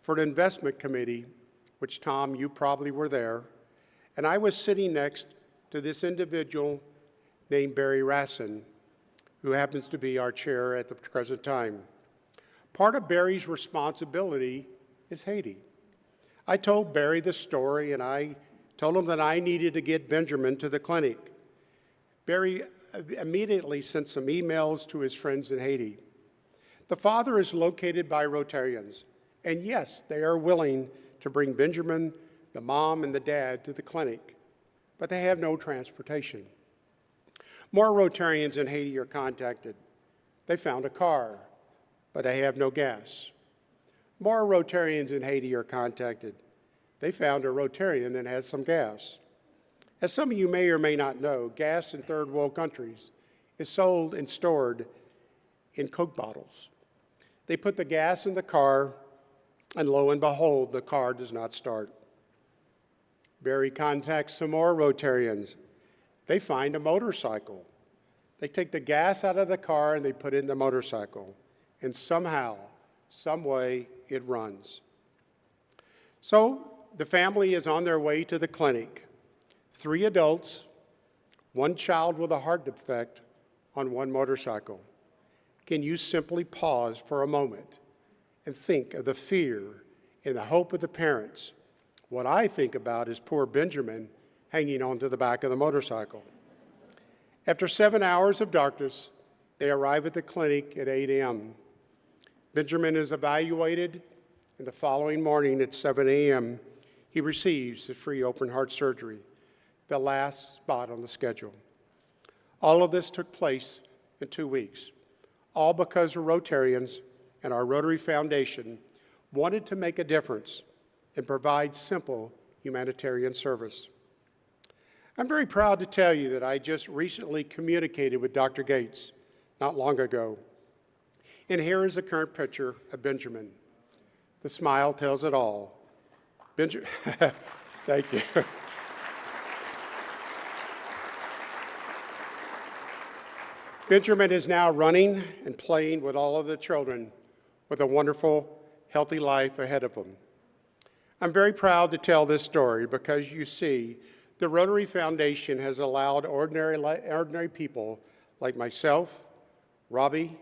V: for an investment committee, which, Tom, you probably were there, and I was sitting next to this individual named Barry Rassin, who happens to be our chair at the present time. Part of Barry's responsibility is Haiti. I told Barry the story, and I told him that I needed to get Benjamin to the clinic. Barry immediately sent some emails to his friends in Haiti. The father is located by Rotarians, and yes, they are willing to bring Benjamin, the mom, and the dad to the clinic, but they have no transportation. More Rotarians in Haiti are contacted. They found a car, but they have no gas. More Rotarians in Haiti are contacted. They found a Rotarian that has some gas. As some of you may or may not know, gas in third world countries is sold and stored in Coke bottles. They put the gas in the car, and lo and behold, the car does not start. Barry contacts some more Rotarians. They find a motorcycle. They take the gas out of the car and they put it in the motorcycle. And somehow, some way, it runs. So the family is on their way to the clinic. 3 adults, 1 child with a heart defect on 1 motorcycle. Can you simply pause for a moment and think of the fear and the hope of the parents? What I think about is poor Benjamin hanging onto the back of the motorcycle. After 7 hours of darkness, they arrive at the clinic at 8 a.m. Benjamin is evaluated, and the following morning at 7 a.m., he receives his free open heart surgery, the last spot on the schedule. All of this took place in 2 weeks, all because the Rotarians and our Rotary Foundation wanted to make a difference and provide simple humanitarian service. I'm very proud to tell you that I just recently communicated with Dr. Gates not long ago. And here is a current picture of Benjamin. The smile tells it all. Thank you. Benjamin is now running and playing with all of the children with a wonderful, healthy life ahead of him. I'm very proud to tell this story because you see, the Rotary Foundation has allowed ordinary people like myself, Robbie,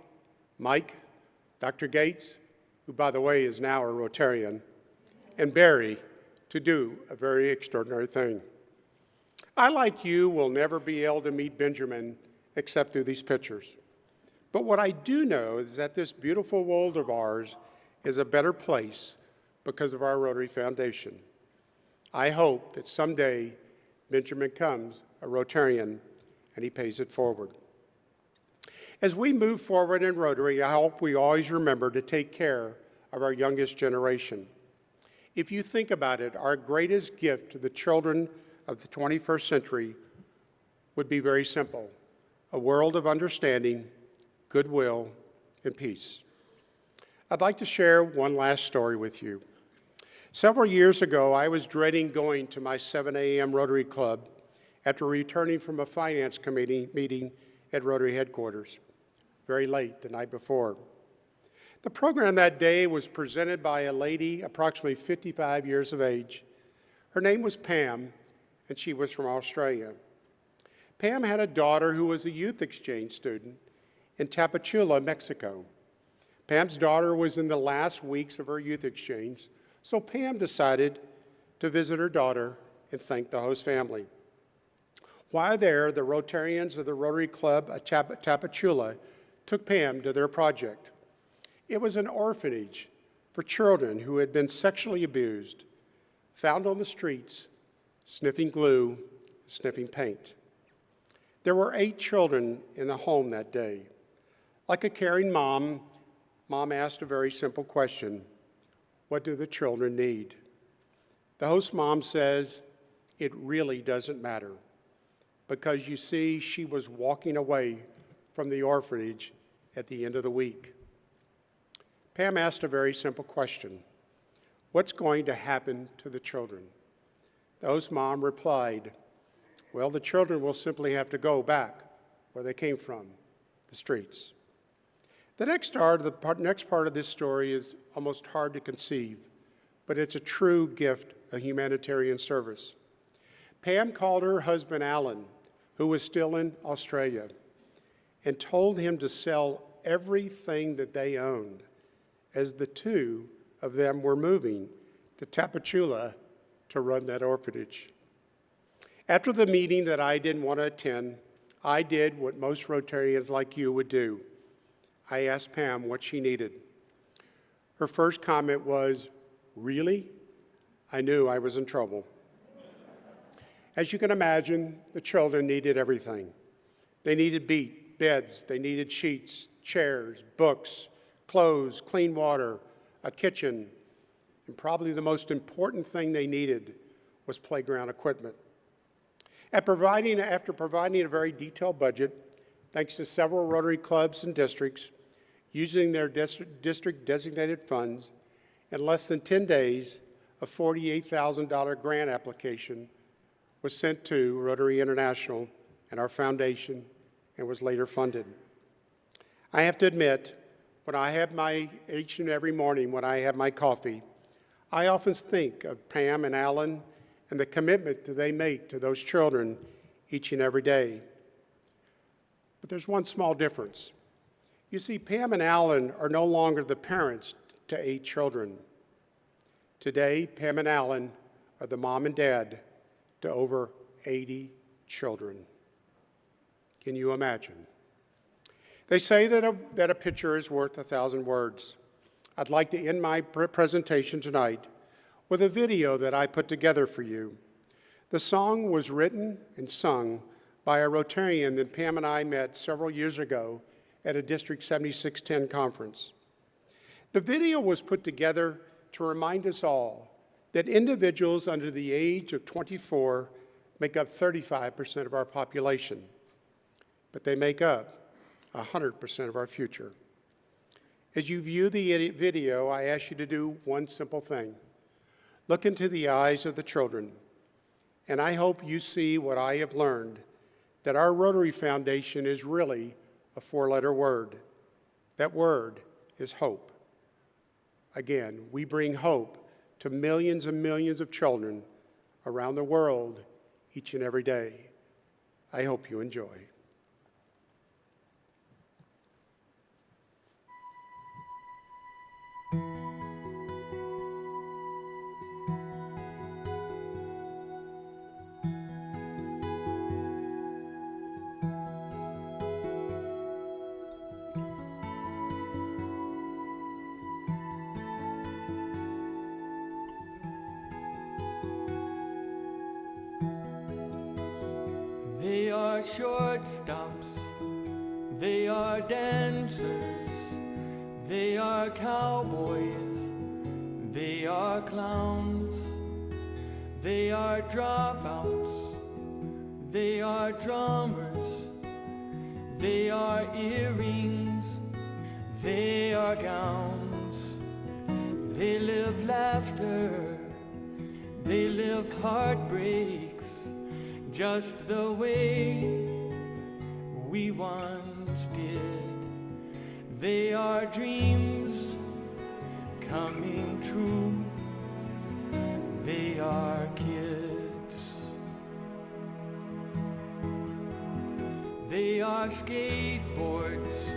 V: Mike, Dr. Gates, who by the way is now a Rotarian, and Barry to do a very extraordinary thing. I, like you, will never be able to meet Benjamin except through these pictures. But what I do know is that this beautiful world of ours is a better place because of our Rotary Foundation. I hope that someday Benjamin becomes a Rotarian and he pays it forward. As we move forward in Rotary, I hope we always remember to take care of our youngest generation. If you think about it, our greatest gift to the children of the 21st century would be very simple: a world of understanding, goodwill, and peace. I'd like to share one last story with you. Several years ago, I was dreading going to my 7 a.m. Rotary Club after returning from a finance committee meeting at Rotary headquarters, very late the night before. The program that day was presented by a lady approximately 55 years of age. Her name was Pam, and she was from Australia. Pam had a daughter who was a youth exchange student in Tapachula, Mexico. Pam's daughter was in the last weeks of her youth exchange, so Pam decided to visit her daughter and thank the host family. While there, the Rotarians of the Rotary Club at Tapachula took Pam to their project. It was an orphanage for children who had been sexually abused, found on the streets, sniffing glue, sniffing paint. There were 8 children in the home that day. Like a caring mom, Mom asked a very simple question: what do the children need? The host mom says, it really doesn't matter, because you see, she was walking away from the orphanage at the end of the week. Pam asked a very simple question: what's going to happen to the children? The host mom replied, well, the children will simply have to go back where they came from, the streets. The next part of this story is almost hard to conceive, but it's a true gift of humanitarian service. Pam called her husband, Alan, who was still in Australia, and told him to sell everything that they owned, as the two of them were moving to Tapachula to run that orphanage. After the meeting that I didn't want to attend, I did what most Rotarians like you would do. I asked Pam what she needed. Her first comment was, really? I knew I was in trouble. As you can imagine, the children needed everything. They needed beds, they needed sheets, chairs, books, clothes, clean water, a kitchen, and probably the most important thing they needed was playground equipment. After providing a very detailed budget, thanks to several Rotary clubs and districts using their district-designated funds, in less than 10 days, a $48,000 grant application was sent to Rotary International and our foundation and was later funded. I have to admit, each and every morning when I have my coffee, I often think of Pam and Alan and the commitment that they make to those children each and every day. But there's one small difference. You see, Pam and Alan are no longer the parents to 8 children. Today, Pam and Alan are the mom and dad to over 80 children. Can you imagine? They say that a picture is worth 1,000 words. I'd like to end my presentation tonight with a video that I put together for you. The song was written and sung by a Rotarian that Pam and I met several years ago at a District 7610 conference. The video was put together to remind us all that individuals under the age of 24 make up 35% of our population, but they make up 100% of our future. As you view the video, I ask you to do one simple thing. Look into the eyes of the children, and I hope you see what I have learned, that our Rotary Foundation is really a four-letter word. That word is hope. Again, we bring hope to millions and millions of children around the world each and every day. I hope you enjoy.
E: They are shortstops, they are dancers, they are cowboys, they are clowns, they are dropouts, they are drummers, they are earrings, they are gowns, they live laughter, they live heartbreaks, just the way we once did. They are dreams coming true. They are kids. They are skateboards.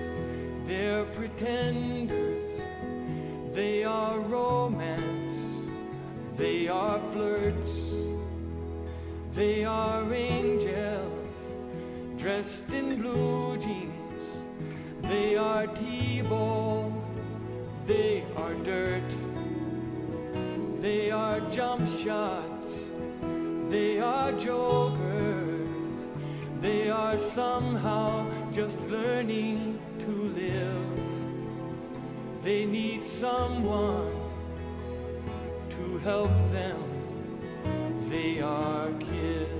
E: They're pretenders. They are romance. They are flirts. They are angels dressed in blue jeans. They are T-ball, they are dirt. They are jump shots, they are jokers. They are somehow just learning to live. They need someone to help them. They are kids.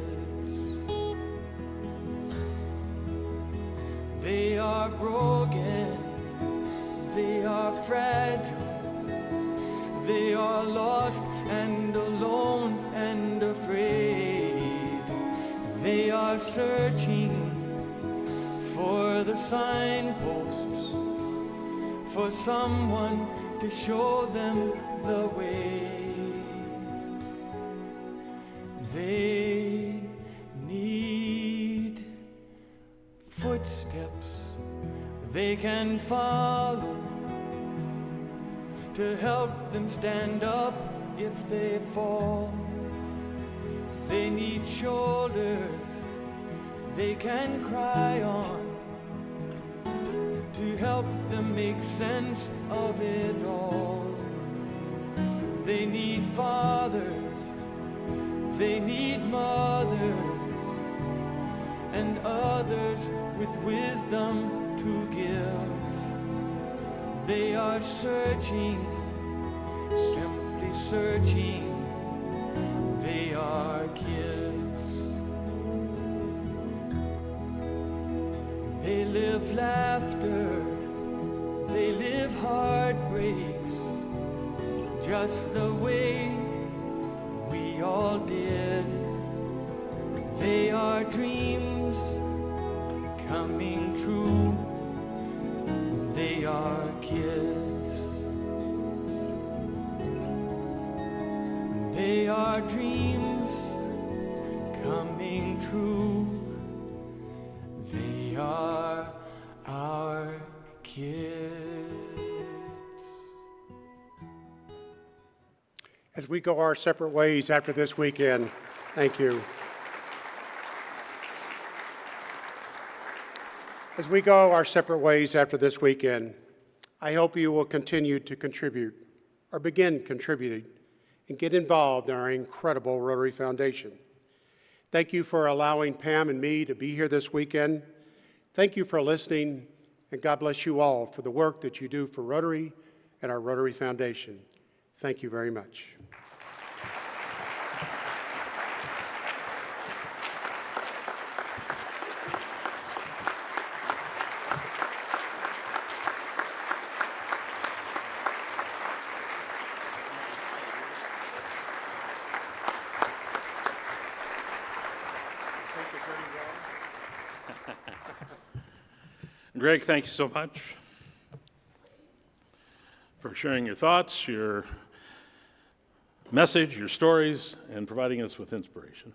E: They are broken. They are fragile. They are lost and alone and afraid. They are searching for the signposts, for someone to show them the way. They need footsteps they can follow to help them stand up if they fall. They need shoulders they can cry on to help them make sense of it all. They need fathers, they need mothers, and others with wisdom to give. They are searching, simply searching. They are kids. They live laughter, they live heartbreaks, just the way we all did. They are dreams coming true. They are kids. They are dreams coming true. They are our kids.
V: As we go our separate ways after this weekend, thank you. As we go our separate ways after this weekend, I hope you will continue to contribute or begin contributing and get involved in our incredible Rotary Foundation. Thank you for allowing Pam and me to be here this weekend. Thank you for listening, and God bless you all for the work that you do for Rotary and our Rotary Foundation. Thank you very much.
A: Greg, thank you so much for sharing your thoughts, your message, your stories, and providing us with inspiration.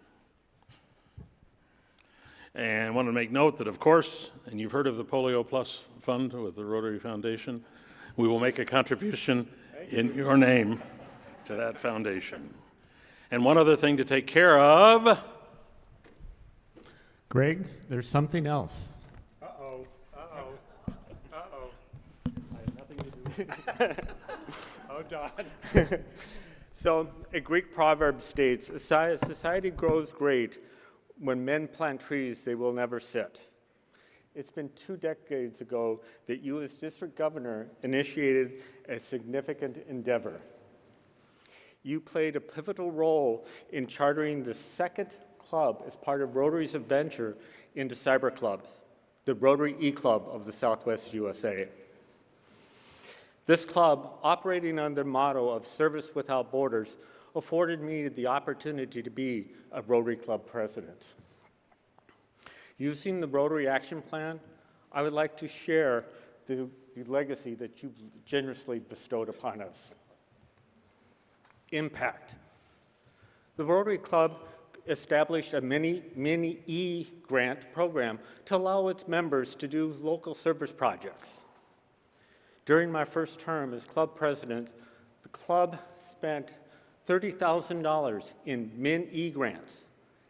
A: And I want to make note that, of course, and you've heard of the Polio Plus Fund with the Rotary Foundation, we will make a contribution in your name to that foundation. And one other thing to take care of.
D: Greg, there's something else.
V: Oh, Don.
F: So, a Greek proverb states, society grows great. When men plant trees, they will never sit. It's been 2 decades ago that you, as district governor, initiated a significant endeavor. You played a pivotal role in chartering the second club as part of Rotary's venture into cyber clubs, the Rotary E-Club of the Southwest USA. This club, operating under the motto of service without borders, afforded me the opportunity to be a Rotary Club president. Using the Rotary Action Plan, I would like to share the legacy that you've generously bestowed upon us. Impact. The Rotary Club established a mini E-grant program to allow its members to do local service projects. During my first term as club president, the club spent $30,000 in Min-E grants,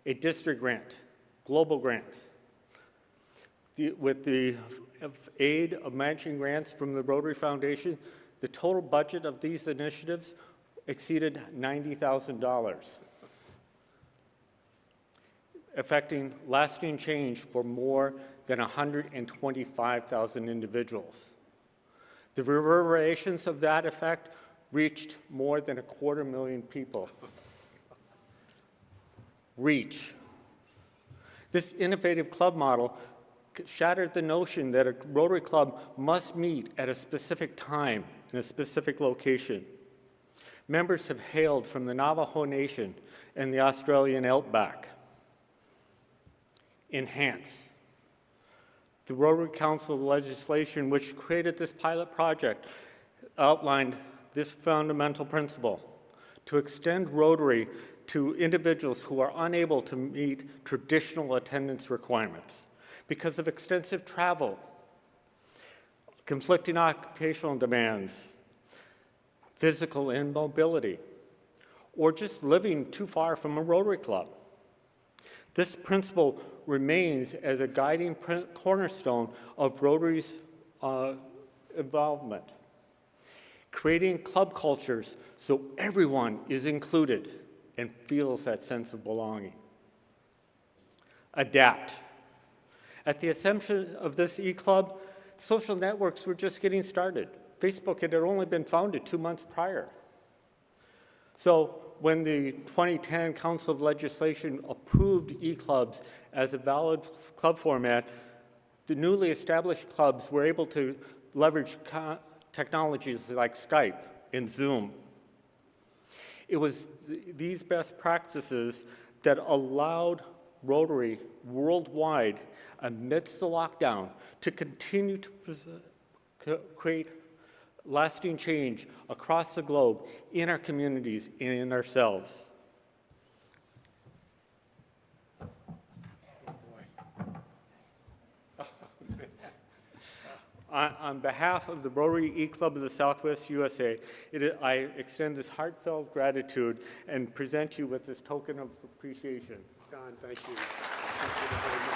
F: a district grant, global grants. With the aid of matching grants from the Rotary Foundation, the total budget of these initiatives exceeded $90,000, affecting lasting change for more than 125,000 individuals. The reverberations of that effect reached more than 250,000 people. Reach. This innovative club model shattered the notion that a Rotary Club must meet at a specific time in a specific location. Members have hailed from the Navajo Nation and the Australian Outback. Enhance. The Rotary Council legislation, which created this pilot project, outlined this fundamental principle: to extend Rotary to individuals who are unable to meet traditional attendance requirements because of extensive travel, conflicting occupational demands, physical immobility, or just living too far from a Rotary Club. This principle remains as a guiding cornerstone of Rotary's involvement, creating club cultures so everyone is included and feels that sense of belonging. Adapt. At the inception of this E-Club, social networks were just getting started. Facebook had only been founded 2 months prior. So when the 2010 Council of Legislation approved E-Clubs as a valid club format, the newly established clubs were able to leverage technologies like Skype and Zoom. It was these best practices that allowed Rotary worldwide, amidst the lockdown, to continue to create lasting change across the globe in our communities and in ourselves. On behalf of the Rotary E-Club of the Southwest USA, I extend this heartfelt gratitude and present you with this token of appreciation.
V: Don, thank you. Thank you very much.